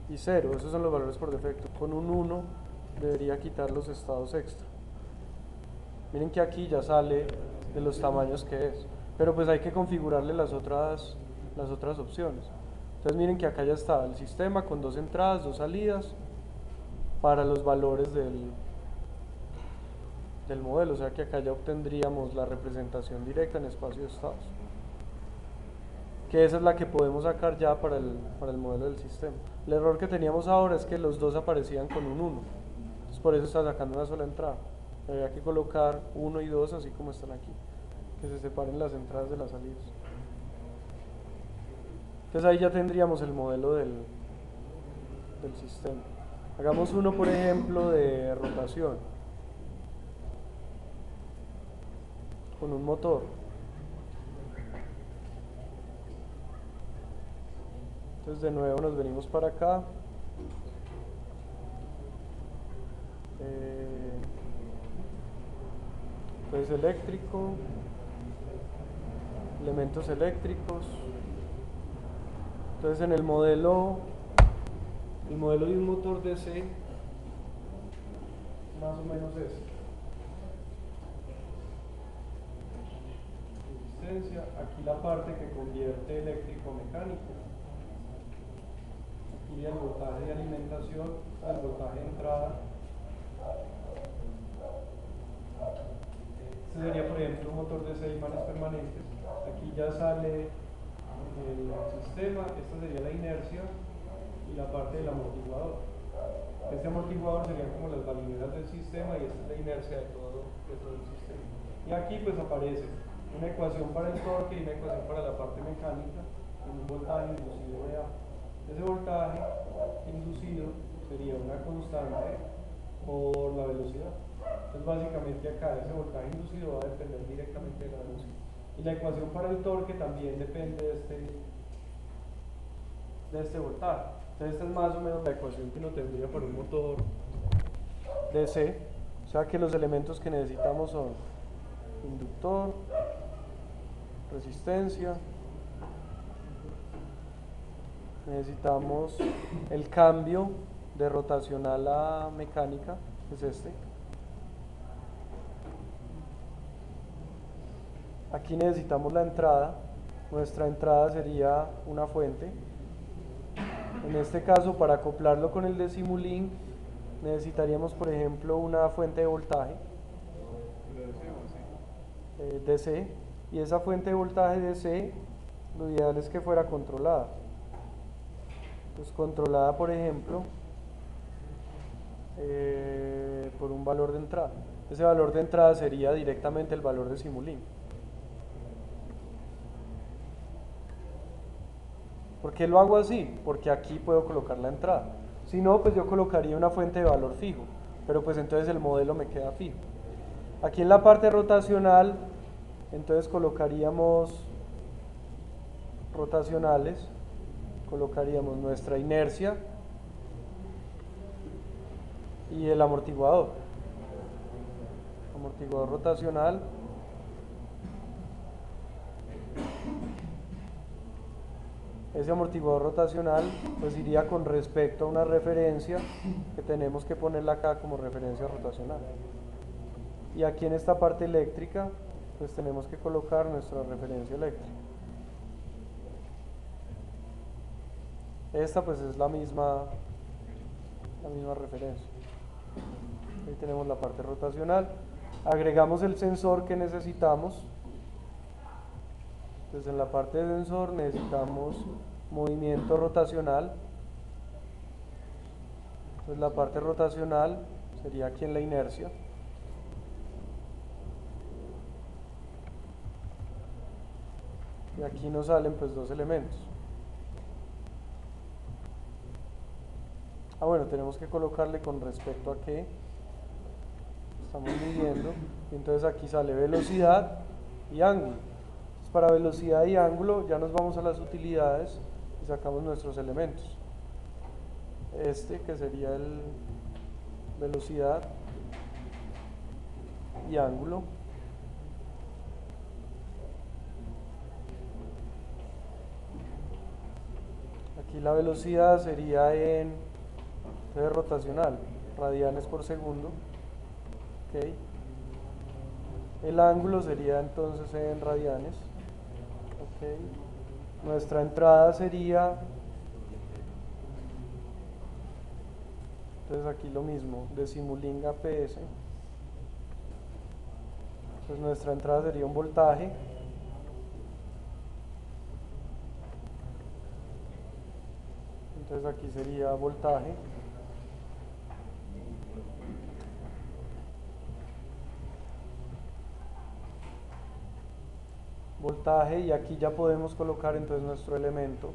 y 0. Esos son los valores por defecto. Con un 1 debería quitar los estados extra. Miren que aquí ya sale de los tamaños que es. Pero pues hay que configurarle las otras opciones. Entonces miren que acá ya está el sistema con 2 entradas, 2 salidas para los valores del modelo. O sea que acá ya obtendríamos la representación directa en espacio de estados. Que esa es la que podemos sacar ya para el modelo del sistema. El error que teníamos ahora es que los dos aparecían con un 1. Entonces por eso está sacando una sola entrada. Habría que colocar 1 y 2 así como están aquí. Que se separen las entradas de las salidas. Entonces ahí ya tendríamos el modelo del sistema. Hagamos uno, por ejemplo, de rotación. Con un motor. Entonces de nuevo nos venimos para acá. Entonces eléctrico. Elementos eléctricos. Entonces en el modelo de un motor DC, más o menos es resistencia, aquí la parte que convierte eléctrico a mecánico, aquí el voltaje de alimentación al voltaje de entrada. Este sería, por ejemplo, un motor de 6 imanes permanentes. Aquí ya sale el sistema, esta sería la inercia y la parte del amortiguador. Este amortiguador serían como las balineras del sistema y esta es la inercia de todo el sistema. Y aquí pues aparece una ecuación para el torque y una ecuación para la parte mecánica con un voltaje inducido de A. Ese voltaje inducido sería una constante por la velocidad. Entonces básicamente acá ese voltaje inducido va a depender directamente de la velocidad. Y la ecuación para el torque también depende de este voltaje. Entonces esta es más o menos la ecuación que uno tendría para un motor DC. O sea que los elementos que necesitamos son inductor, resistencia, necesitamos el cambio de rotacional a mecánica, que es este. Aquí necesitamos la entrada. Nuestra entrada sería una fuente. En este caso, para acoplarlo con el de Simulink, necesitaríamos, por ejemplo, una fuente de voltaje DC. Y esa fuente de voltaje DC, lo ideal es que fuera controlada. Pues controlada, por ejemplo, por un valor de entrada. Ese valor de entrada sería directamente el valor de Simulink. ¿Por qué lo hago así? Porque aquí puedo colocar la entrada. Si no, pues yo colocaría una fuente de valor fijo, pero pues entonces el modelo me queda fijo. Aquí en la parte rotacional, entonces colocaríamos rotacionales, colocaríamos nuestra inercia y el amortiguador. Amortiguador rotacional. Ese amortiguador rotacional pues iría con respecto a una referencia que tenemos que ponerla acá como referencia rotacional. Y aquí en esta parte eléctrica pues tenemos que colocar nuestra referencia eléctrica. Esta pues es la misma referencia. Ahí tenemos la parte rotacional. Agregamos el sensor que necesitamos. Entonces en la parte de sensor necesitamos movimiento rotacional. Entonces la parte rotacional sería aquí en la inercia. Y aquí nos salen pues dos elementos. Bueno, tenemos que colocarle con respecto a qué estamos midiendo. Y entonces aquí sale velocidad y ángulo. Para velocidad y ángulo ya nos vamos a las utilidades y sacamos nuestros elementos. Este que sería el velocidad y ángulo. Aquí la velocidad sería en rotacional, radianes por segundo. Okay. El ángulo sería entonces en radianes. Okay. Nuestra entrada sería, entonces aquí lo mismo, de Simulink a PS. Pues nuestra entrada sería un voltaje. Entonces aquí sería voltaje. Voltaje, y aquí ya podemos colocar entonces nuestro elemento,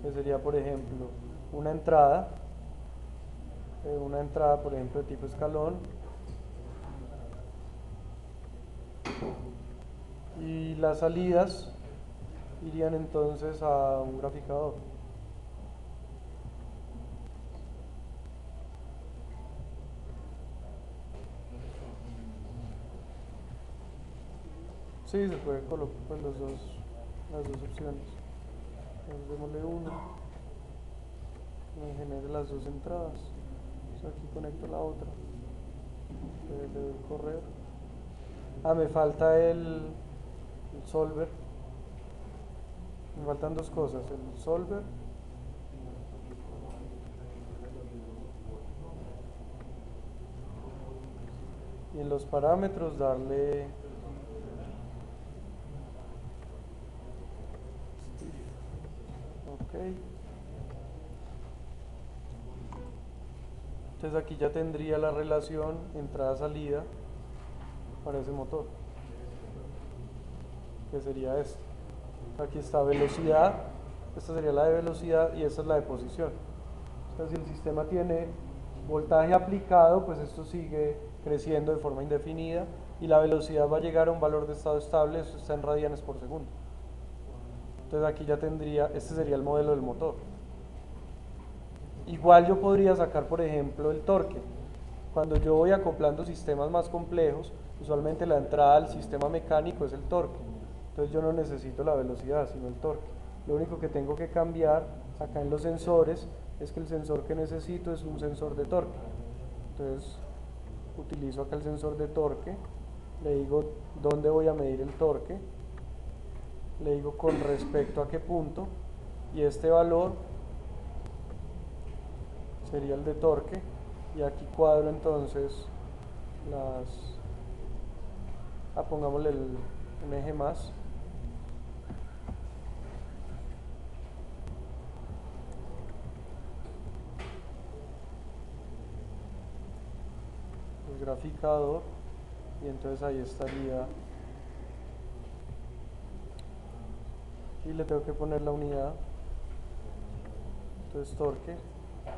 que sería por ejemplo una entrada por ejemplo de tipo escalón, y las salidas irían entonces a un graficador. Sí, se puede colocar pues las dos opciones. Entonces démosle uno, me genere las dos entradas. Entonces aquí conecto la otra. Entonces le doy correr. Me falta el solver. Me faltan dos cosas, el solver y en los parámetros darle OK. Entonces aquí ya tendría la relación entrada-salida para ese motor, que sería esto. Aquí está velocidad, esta sería la de velocidad y esta es la de posición. O sea, si el sistema tiene voltaje aplicado, pues esto sigue creciendo de forma indefinida y la velocidad va a llegar a un valor de estado estable, eso está en radianes por segundo. Entonces aquí ya tendría, este sería el modelo del motor. Igual yo podría sacar, por ejemplo, el torque. Cuando yo voy acoplando sistemas más complejos, usualmente la entrada al sistema mecánico es el torque. Entonces yo no necesito la velocidad, sino el torque. Lo único que tengo que cambiar acá en los sensores es que el sensor que necesito es un sensor de torque. Entonces utilizo acá el sensor de torque, le digo dónde voy a medir el torque, le digo con respecto a qué punto, y este valor sería el de torque, y aquí cuadro entonces pongámosle un eje más. El graficador, y entonces ahí estaría, y le tengo que poner la unidad. Entonces torque,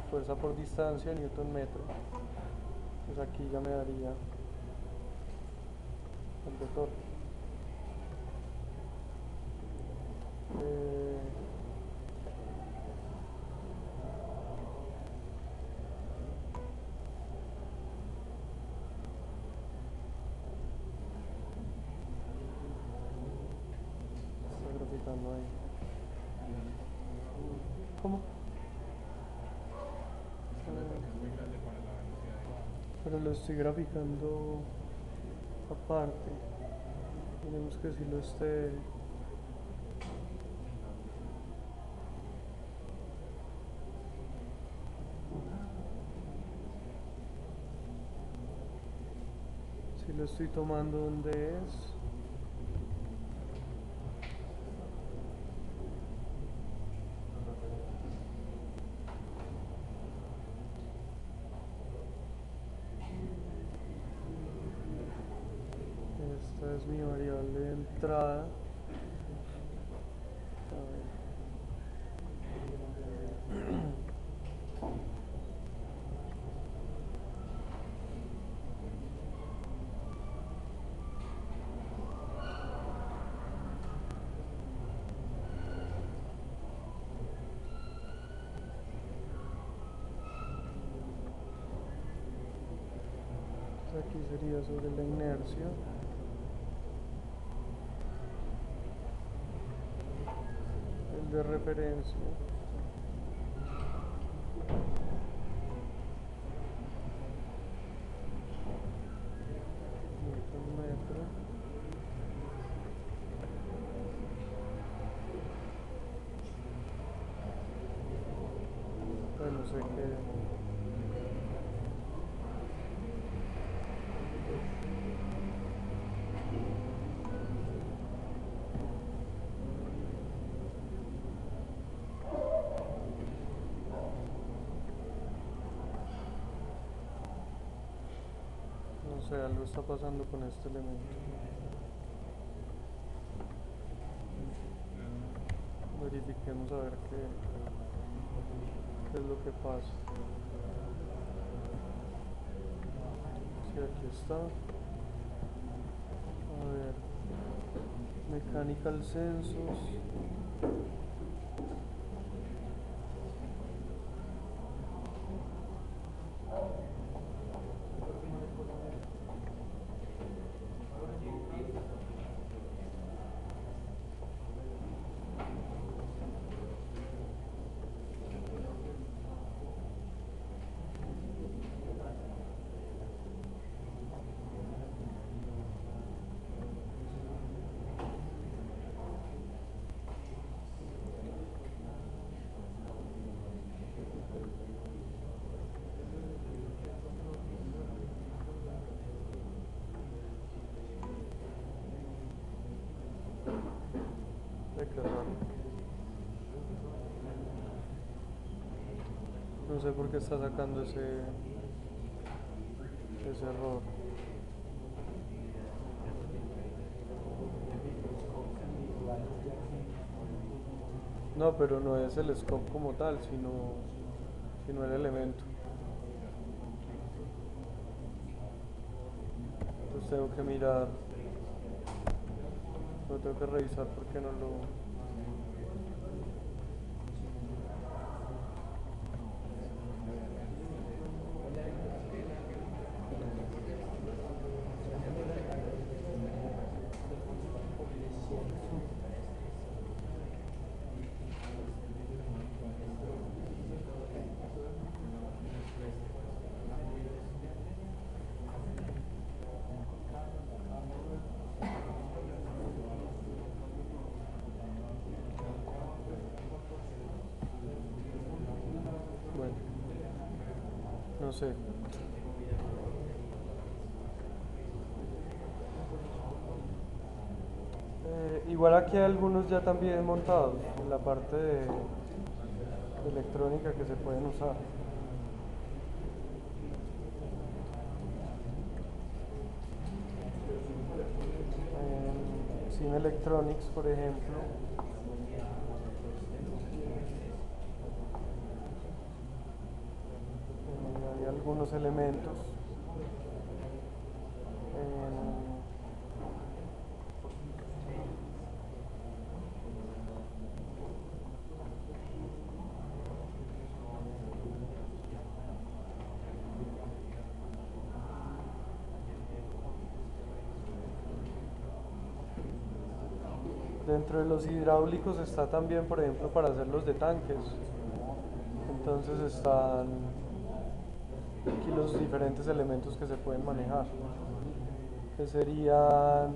fuerza por distancia, newton metro. Entonces aquí ya me daría el de torque. Está graficando ahí. ¿Cómo? Es muy grande para la velocidad. Pero lo estoy graficando aparte. Tenemos que decirlo si lo estoy tomando donde es. Esta es mi variable de entrada. A ver. Aquí sería sobre la inercia. El de referencia. Newton metro. Bueno, sé que no sé, algo está pasando con este elemento. Verifiquemos a ver qué es lo que pasa. Si aquí está. A ver. Mechanical census. Qué raro. No sé por qué está sacando ese error. No, pero no es el scope como tal, sino el elemento. Pues tengo que mirar, lo tengo que revisar porque no lo... Bueno, no sé. Igual aquí hay algunos ya también montados en la parte de electrónica que se pueden usar. En Sim Electronics, por ejemplo, hay algunos elementos. Dentro de los hidráulicos está también, por ejemplo, para hacer los de tanques. Entonces están aquí los diferentes elementos que se pueden manejar, que serían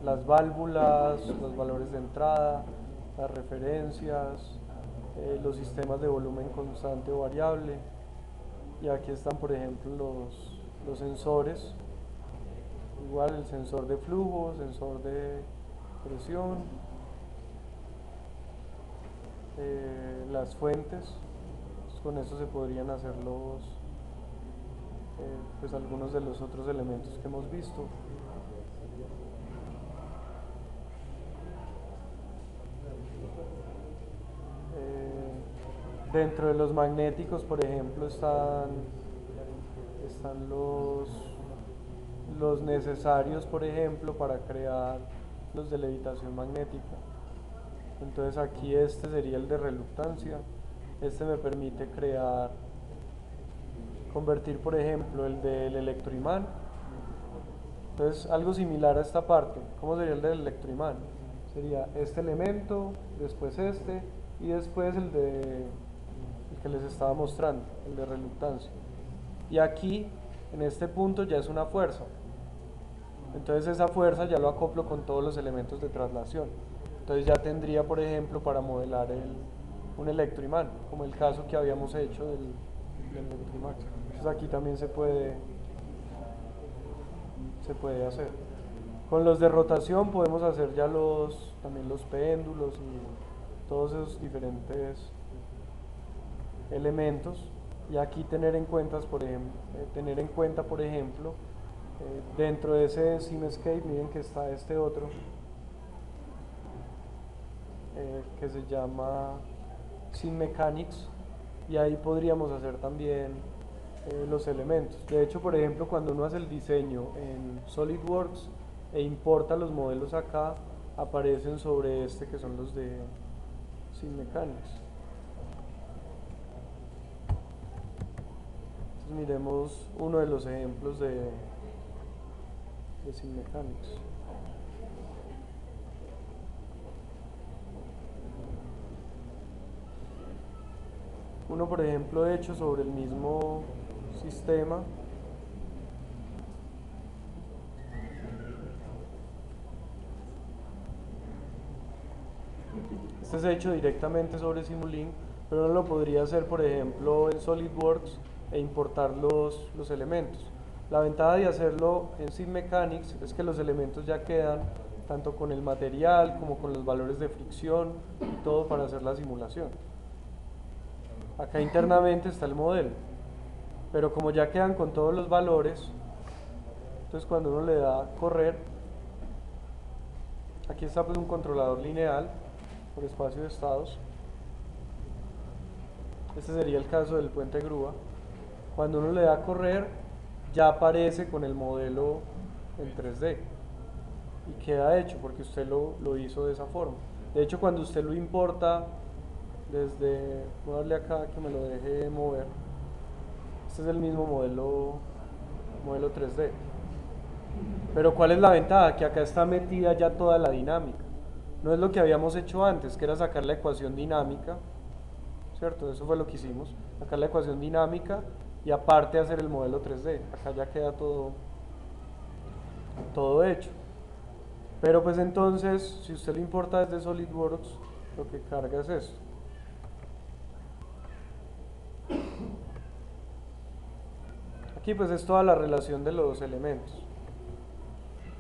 las válvulas, los valores de entrada, las referencias, los sistemas de volumen constante o variable. Y aquí están, por ejemplo, los sensores, igual el sensor de flujo, sensor de presión, las fuentes. Con eso se podrían hacer pues algunos de los otros elementos que hemos visto. Dentro de los magnéticos, por ejemplo, están los necesarios, por ejemplo, para crear los de levitación magnética. Entonces aquí este sería el de reluctancia. Este me permite convertir, por ejemplo, el del electroimán. Entonces algo similar a esta parte. ¿Cómo sería el del electroimán? Sería este elemento, después este y después el que les estaba mostrando, el de reluctancia. Y aquí, en este punto, ya es una fuerza. Entonces esa fuerza ya lo acoplo con todos los elementos de traslación. Entonces ya tendría, por ejemplo, para modelar un electroimán, como el caso que habíamos hecho del electroimán. Entonces aquí también se puede hacer. Con los de rotación podemos hacer ya también los péndulos y todos esos diferentes elementos. Y aquí tener en cuenta, por ejemplo, dentro de ese SimScape, miren que está este otro que se llama SimMechanics, y ahí podríamos hacer también los elementos. De hecho, por ejemplo, cuando uno hace el diseño en SolidWorks e importa los modelos acá, aparecen sobre este que son los de SimMechanics. Entonces miremos uno de los ejemplos de SimMechanics. Uno, por ejemplo, hecho sobre el mismo sistema. Este es hecho directamente sobre Simulink, pero uno lo podría hacer, por ejemplo, en SolidWorks e importar los elementos. La ventaja de hacerlo en SimMechanics es que los elementos ya quedan tanto con el material como con los valores de fricción y todo para hacer la simulación. Acá internamente está el modelo, pero como ya quedan con todos los valores, entonces cuando uno le da a correr, aquí está pues un controlador lineal por espacio de estados. Este sería el caso del puente grúa. Cuando uno le da a correr, ya aparece con el modelo en 3D y queda hecho porque usted lo hizo de esa forma. De hecho, cuando usted lo importa desde, voy a darle acá que me lo deje mover, este es el mismo modelo 3D. Pero ¿cuál es la ventaja? Que acá está metida ya toda la dinámica. No es lo que habíamos hecho antes, que era sacar la ecuación dinámica, ¿cierto? Eso fue lo que hicimos, sacar la ecuación dinámica y aparte hacer el modelo 3D. Acá ya queda todo hecho. Pero pues entonces, si usted lo importa desde SolidWorks, lo que carga es esto. Aquí pues es toda la relación de los elementos.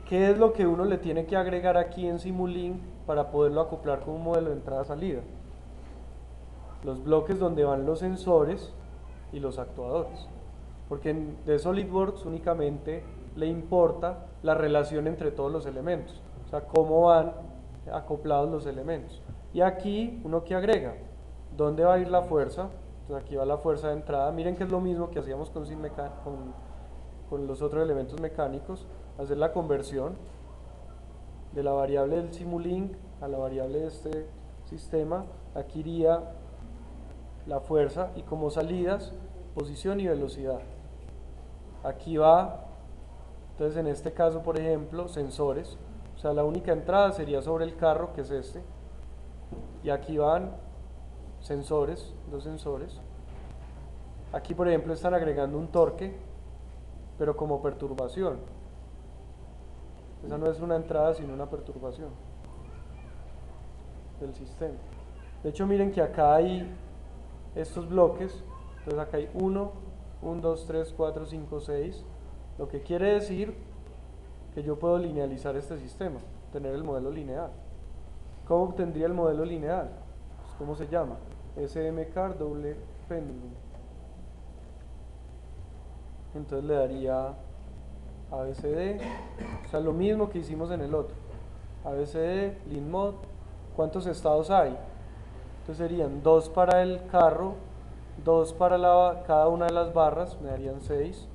¿Qué es lo que uno le tiene que agregar aquí en Simulink para poderlo acoplar con un modelo de entrada-salida? Los bloques donde van los sensores y los actuadores. Porque de SolidWorks únicamente le importa la relación entre todos los elementos. O sea, cómo van acoplados los elementos. Y aquí uno que agrega, ¿dónde va a ir la fuerza? Entonces aquí va la fuerza de entrada. Miren que es lo mismo que hacíamos con los otros elementos mecánicos. Hacer la conversión de la variable del Simulink a la variable de este sistema. Aquí iría la fuerza y como salidas, posición y velocidad. Aquí va, entonces en este caso por ejemplo, sensores. O sea, la única entrada sería sobre el carro, que es este. Y aquí van sensores, dos sensores. Aquí por ejemplo están agregando un torque, pero como perturbación. Esa no es una entrada sino una perturbación del sistema. De hecho miren que acá hay estos bloques, entonces acá hay 1, 2, 3, 4, 5, 6, lo que quiere decir que yo puedo linealizar este sistema, tener el modelo lineal. ¿Cómo obtendría el modelo lineal? Pues, ¿cómo se llama? SMCAR doble péndulo. Entonces le daría ABCD, o sea, lo mismo que hicimos en el otro. ABCD, LinMod, ¿cuántos estados hay? Entonces serían 2 para el carro, 2 para cada una de las barras, me darían 6.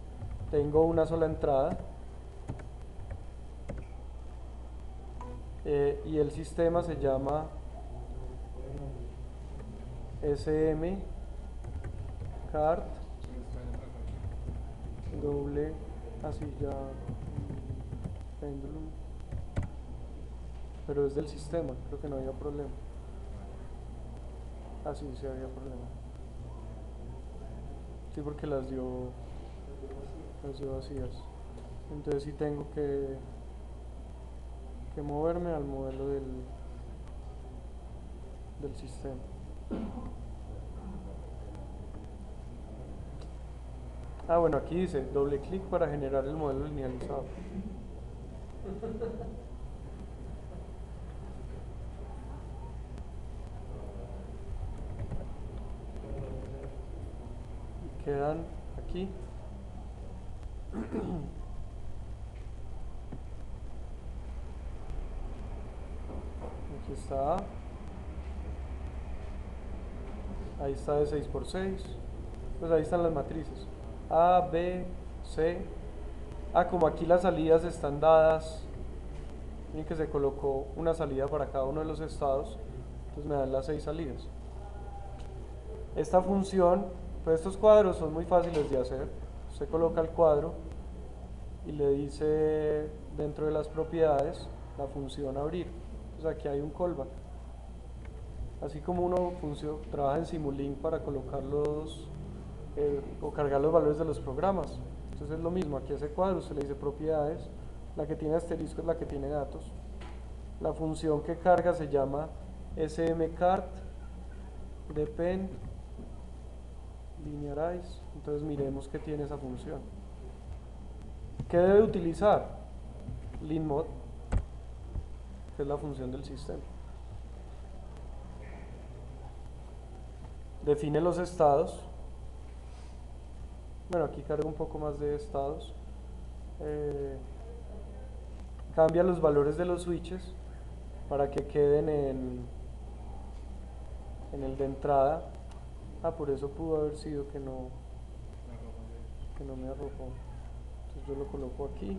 Tengo una sola entrada. Y el sistema se llama SM Cart doble, así ya pendulum, pero es del sistema, creo que no había problema. Así sí había problema. Sí, porque las dio vacías. Entonces sí tengo que moverme al modelo del sistema. Ah, bueno, aquí dice doble clic para generar el modelo linealizado. Y quedan aquí. Aquí está A. Ahí está de 6 por 6. Pues ahí están las matrices. A, B, C. Ah, como aquí las salidas están dadas, miren que se colocó una salida para cada uno de los estados, entonces me dan las 6 salidas. Esta función, pues estos cuadros son muy fáciles de hacer. Usted coloca el cuadro y le dice dentro de las propiedades la función abrir. Entonces aquí hay un callback. Así como uno trabaja en Simulink para colocar o cargar los valores de los programas. Entonces es lo mismo, aquí ese cuadro usted le dice propiedades, la que tiene asterisco es la que tiene datos. La función que carga se llama smcart depend linearize. Entonces miremos qué tiene esa función. ¿Qué debe utilizar? LinMod, que es la función del sistema. Define los estados. Bueno, aquí carga un poco más de estados. Cambia los valores de los switches para que queden en el de entrada. Ah, por eso pudo haber sido que no me arrojó. Entonces yo lo coloco aquí.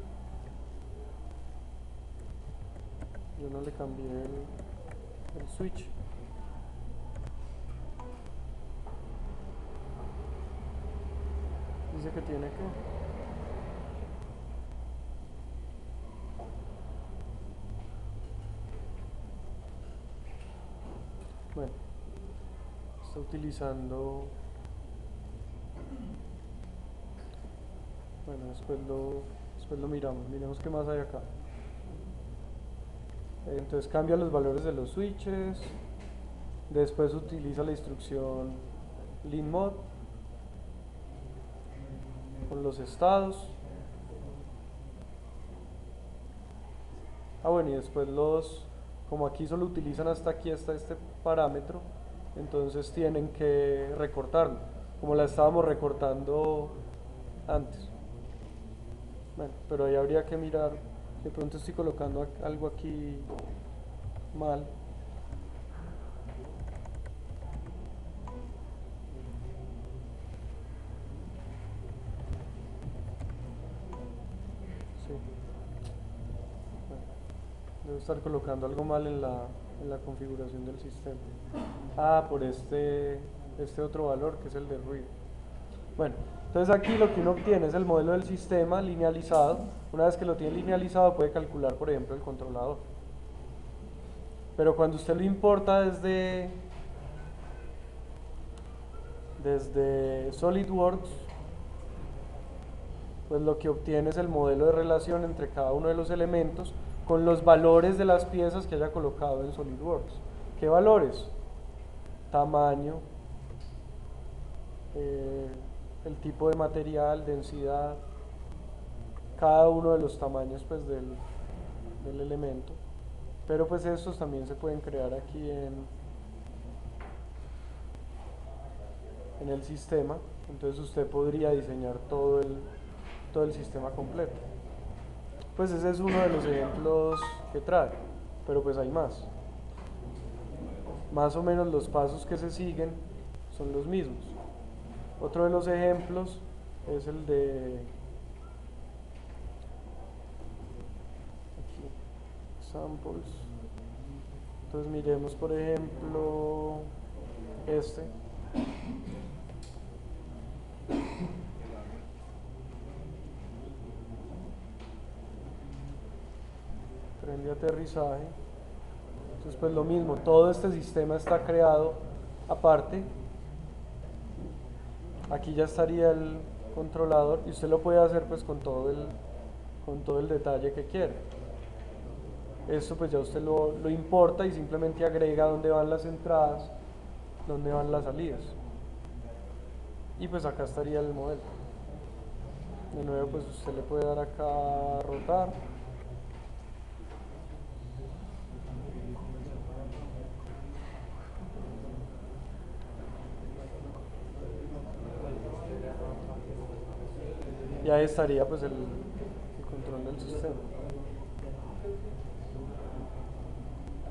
Yo no le cambié el switch. Dice que tiene que. Bueno, está utilizando. Bueno, después lo miremos qué más hay acá. Entonces cambia los valores de los switches. Después utiliza la instrucción linmod con los estados. Bueno, y después como aquí solo utilizan hasta aquí, hasta este parámetro, entonces tienen que recortarlo, como la estábamos recortando antes. Bueno, pero ahí habría que mirar, de pronto estoy colocando algo aquí mal. Sí. Bueno, debo estar colocando algo mal en la configuración del sistema. Por este otro valor que es el de ruido. Bueno, entonces aquí lo que uno obtiene es el modelo del sistema linealizado. Una vez que lo tiene linealizado puede calcular, por ejemplo, el controlador. Pero cuando usted lo importa desde SolidWorks, pues lo que obtiene es el modelo de relación entre cada uno de los elementos con los valores de las piezas que haya colocado en SolidWorks. ¿Qué valores? Tamaño, el tipo de material, densidad, cada uno de los tamaños pues del elemento. Pero pues estos también se pueden crear aquí en el sistema. Entonces usted podría diseñar todo el sistema completo. Pues ese es uno de los ejemplos que trae, pero pues hay más. Más o menos los pasos que se siguen son los mismos. Otro de los ejemplos es el de aquí, samples. Entonces miremos por ejemplo este. Tren de aterrizaje. Entonces pues lo mismo, todo este sistema está creado aparte. Aquí ya estaría el controlador y usted lo puede hacer pues con todo el detalle que quiera. Esto pues ya usted lo importa y simplemente agrega dónde van las entradas, dónde van las salidas. Y pues acá estaría el modelo. De nuevo pues usted le puede dar acá a rotar. Y ahí estaría pues el control del sistema.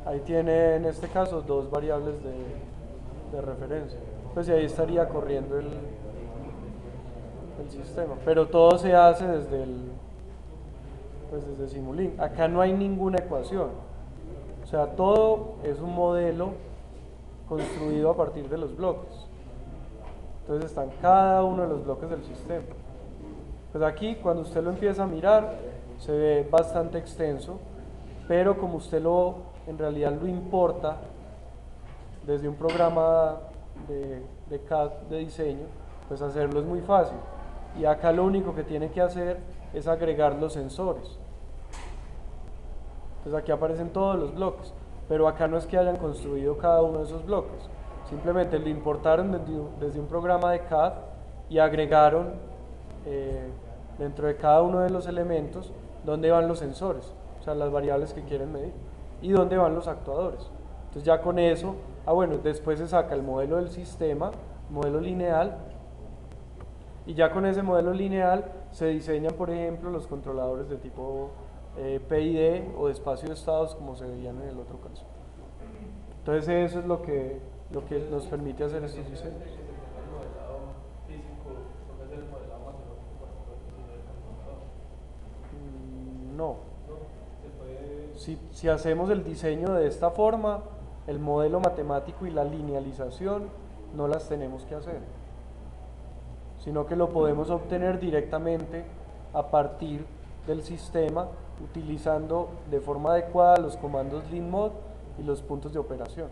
Ahí tiene en este caso dos variables de referencia. Pues y ahí estaría corriendo el sistema. Pero todo se hace desde Simulink. Acá no hay ninguna ecuación. O sea, todo es un modelo construido a partir de los bloques. Entonces están cada uno de los bloques del sistema. Pues aquí cuando usted lo empieza a mirar se ve bastante extenso, pero como usted en realidad lo importa desde un programa de CAD de diseño, pues hacerlo es muy fácil. Y acá lo único que tiene que hacer es agregar los sensores. Entonces aquí aparecen todos los bloques, pero acá no es que hayan construido cada uno de esos bloques, simplemente lo importaron desde un programa de CAD y agregaron dentro de cada uno de los elementos dónde van los sensores, o sea, las variables que quieren medir, y dónde van los actuadores. Entonces ya con eso, bueno, después se saca el modelo del sistema, modelo lineal, y ya con ese modelo lineal se diseñan, por ejemplo, los controladores de tipo PID o de espacio de estados, como se veían en el otro caso. Entonces eso es lo que nos permite hacer estos diseños. No. No, se puede. Si hacemos el diseño de esta forma, el modelo matemático y la linealización no las tenemos que hacer, sino que lo podemos obtener directamente a partir del sistema utilizando de forma adecuada los comandos linmod y los puntos de operación.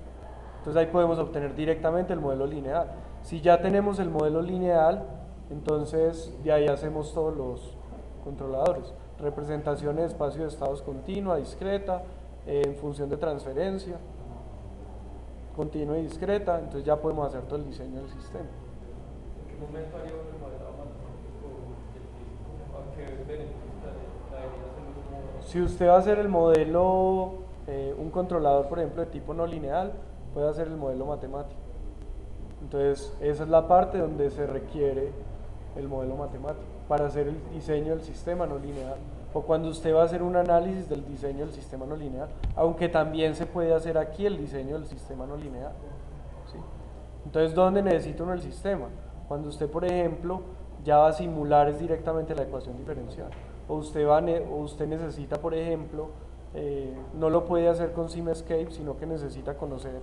Entonces ahí podemos obtener directamente el modelo lineal. Si ya tenemos el modelo lineal, entonces de ahí hacemos todos los controladores. Representaciones de espacio de estados continua, discreta, en función de transferencia, continua y discreta, entonces ya podemos hacer todo el diseño del sistema. ¿En qué momento haría uno el modelo matemático del físico? ¿A qué beneficio traería hacerlo como? Si usted va a hacer el modelo, un controlador, por ejemplo, de tipo no lineal, puede hacer el modelo matemático. Entonces, esa es la parte donde se requiere el modelo matemático para hacer el diseño del sistema no lineal. O cuando usted va a hacer un análisis del diseño del sistema no lineal, aunque también se puede hacer aquí el diseño del sistema no lineal. ¿Sí? Entonces, ¿dónde necesita uno el sistema? Cuando usted, por ejemplo, ya va a simular es directamente la ecuación diferencial. O usted necesita, por ejemplo, no lo puede hacer con SimEscape, sino que necesita conocer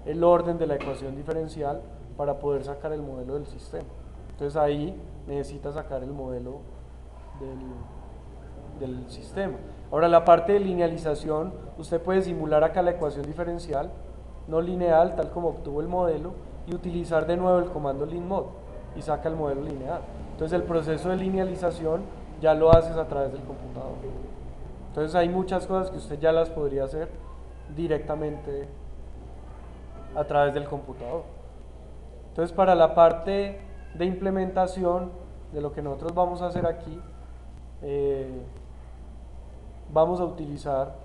el orden de la ecuación diferencial para poder sacar el modelo del sistema. Entonces ahí necesita sacar el modelo del sistema. Ahora la parte de linealización, usted puede simular acá la ecuación diferencial no lineal tal como obtuvo el modelo y utilizar de nuevo el comando linmod y saca el modelo lineal. Entonces el proceso de linealización ya lo haces a través del computador. Entonces hay muchas cosas que usted ya las podría hacer directamente a través del computador. Entonces para la parte de implementación de lo que nosotros vamos a hacer aquí, vamos a utilizar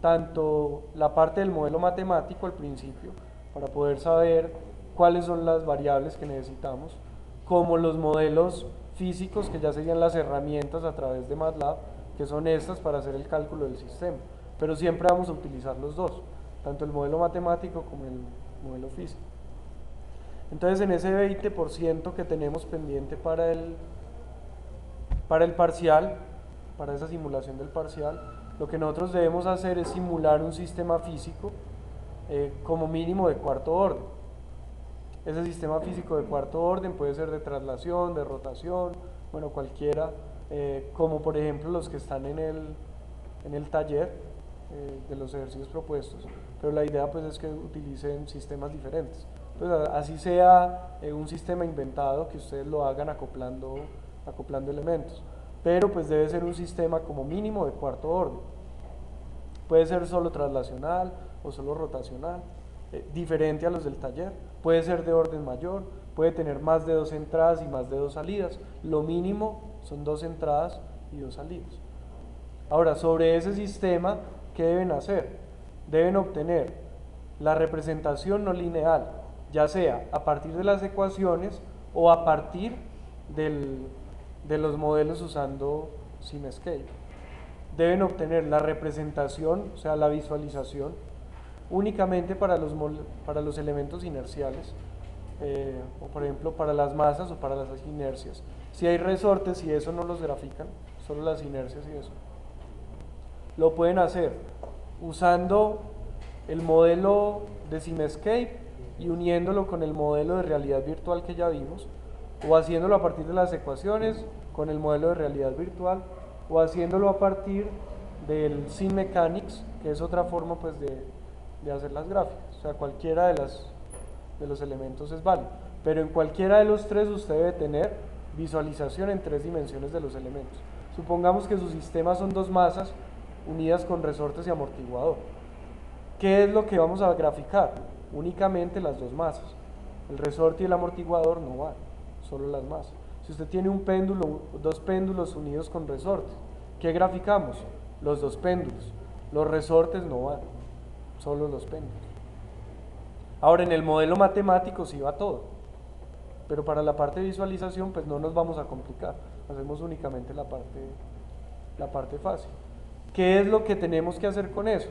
tanto la parte del modelo matemático al principio para poder saber cuáles son las variables que necesitamos, como los modelos físicos que ya serían las herramientas a través de MATLAB, que son estas para hacer el cálculo del sistema, pero siempre vamos a utilizar los dos, tanto el modelo matemático como el modelo físico. Entonces en ese 20% que tenemos pendiente para el parcial, para esa simulación del parcial, lo que nosotros debemos hacer es simular un sistema físico como mínimo de cuarto orden. Ese sistema físico de cuarto orden puede ser de traslación, de rotación, bueno, cualquiera, como por ejemplo los que están en el taller de los ejercicios propuestos, pero la idea pues es que utilicen sistemas diferentes. Entonces, así sea un sistema inventado, que ustedes lo hagan acoplando elementos, pero pues debe ser un sistema como mínimo de cuarto orden. Puede ser solo traslacional o solo rotacional, diferente a los del taller, puede ser de orden mayor, puede tener más de 2 entradas y más de 2 salidas, lo mínimo son 2 entradas y 2 salidas. Ahora, sobre ese sistema, ¿qué deben hacer? Deben obtener la representación no lineal, ya sea a partir de las ecuaciones o a partir de los modelos usando SimEscape. Deben obtener la representación, o sea, la visualización, únicamente para los elementos inerciales, o por ejemplo para las masas o para las inercias. Si hay resortes y eso no los grafican, solo las inercias y eso. Lo pueden hacer usando el modelo de SimEscape y uniéndolo con el modelo de realidad virtual que ya vimos, o haciéndolo a partir de las ecuaciones con el modelo de realidad virtual, o haciéndolo a partir del SimMechanics, que es otra forma pues de hacer las gráficas. O sea, cualquiera de los elementos es válido, pero en cualquiera de los tres usted debe tener visualización en 3 dimensiones de los elementos. Supongamos que su sistema son 2 masas unidas con resortes y amortiguador. ¿Qué es lo que vamos a graficar? Únicamente las 2 masas. El resorte y el amortiguador no van, solo las masas. Si usted tiene un péndulo, 2 péndulos unidos con resortes, ¿qué graficamos? Los 2 péndulos. Los resortes no van, solo los péndulos. Ahora, en el modelo matemático sí va todo, pero para la parte de visualización pues no nos vamos a complicar, hacemos únicamente la parte fácil. ¿Qué es lo que tenemos que hacer con eso?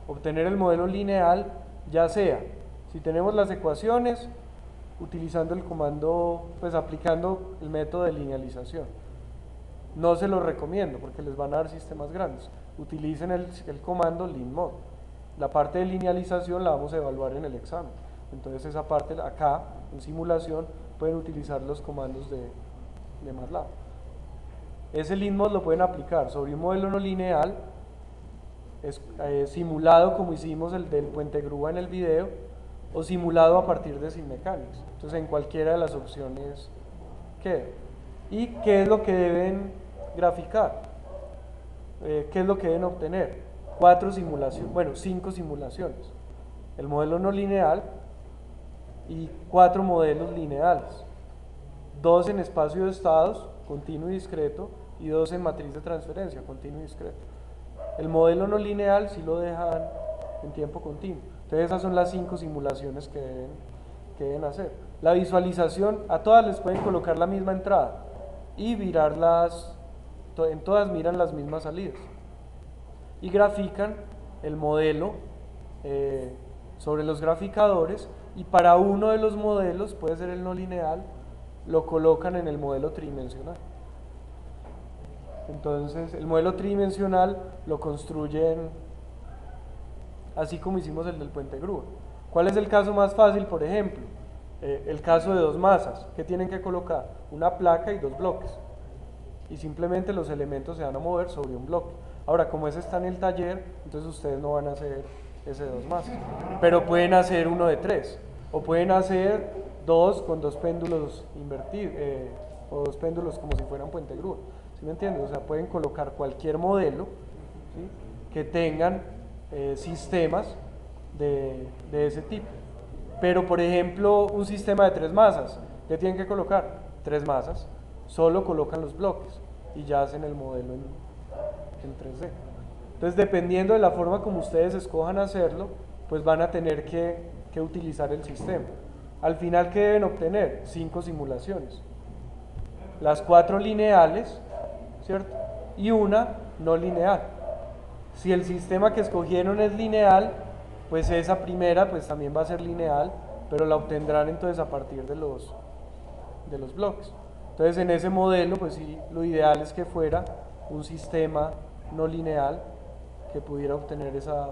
Obtener el modelo lineal, ya sea, si tenemos las ecuaciones, utilizando el comando, pues aplicando el método de linealización, No se los recomiendo porque les van a dar sistemas grandes. Utilicen el comando linmod. La parte de linealización la vamos a evaluar en el examen. Entonces esa parte acá, en simulación, pueden utilizar los comandos de MATLAB. Ese linmod lo pueden aplicar sobre un modelo no lineal, simulado como hicimos el del puente grúa en el video, o simulado a partir de SimMechanics. Entonces en cualquiera de las opciones queda. ¿Y qué es lo que deben graficar? ¿Qué es lo que deben obtener? 5 simulaciones. El modelo no lineal y 4 modelos lineales. 2 en espacio de estados, continuo y discreto, y 2 en matriz de transferencia, continuo y discreto. El modelo no lineal sí lo dejan en tiempo continuo. Entonces esas son las 5 simulaciones que deben hacer. La visualización, a todas les pueden colocar la misma entrada y virarlas, en todas miran las mismas salidas. Y grafican el modelo sobre los graficadores, y para uno de los modelos, puede ser el no lineal, lo colocan en el modelo tridimensional. Entonces el modelo tridimensional lo construyen así como hicimos el del puente grúa. ¿Cuál es el caso más fácil, por ejemplo? El caso de 2 masas, que tienen que colocar una placa y 2 bloques, y simplemente los elementos se van a mover sobre un bloque. Ahora, como ese está en el taller, entonces ustedes no van a hacer ese 2 masas, pero pueden hacer uno de 3, o pueden hacer 2 con 2 péndulos invertidos, o 2 péndulos como si fueran puente grúa. ¿Sí me entienden? O sea, pueden colocar cualquier modelo, ¿sí?, que tengan sistemas de ese tipo. Pero por ejemplo, un sistema de 3 masas, ¿qué tienen que colocar? 3 masas, solo colocan los bloques y ya hacen el modelo en 3D. Entonces, dependiendo de la forma como ustedes escojan hacerlo, pues van a tener que utilizar el sistema. Al final, ¿qué deben obtener? 5 simulaciones. Las 4 lineales, ¿cierto? Y una no lineal. Si el sistema que escogieron es lineal, pues esa primera pues también va a ser lineal, pero la obtendrán entonces a partir de los bloques. Entonces en ese modelo pues sí, lo ideal es que fuera un sistema no lineal que pudiera obtener esa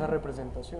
representación.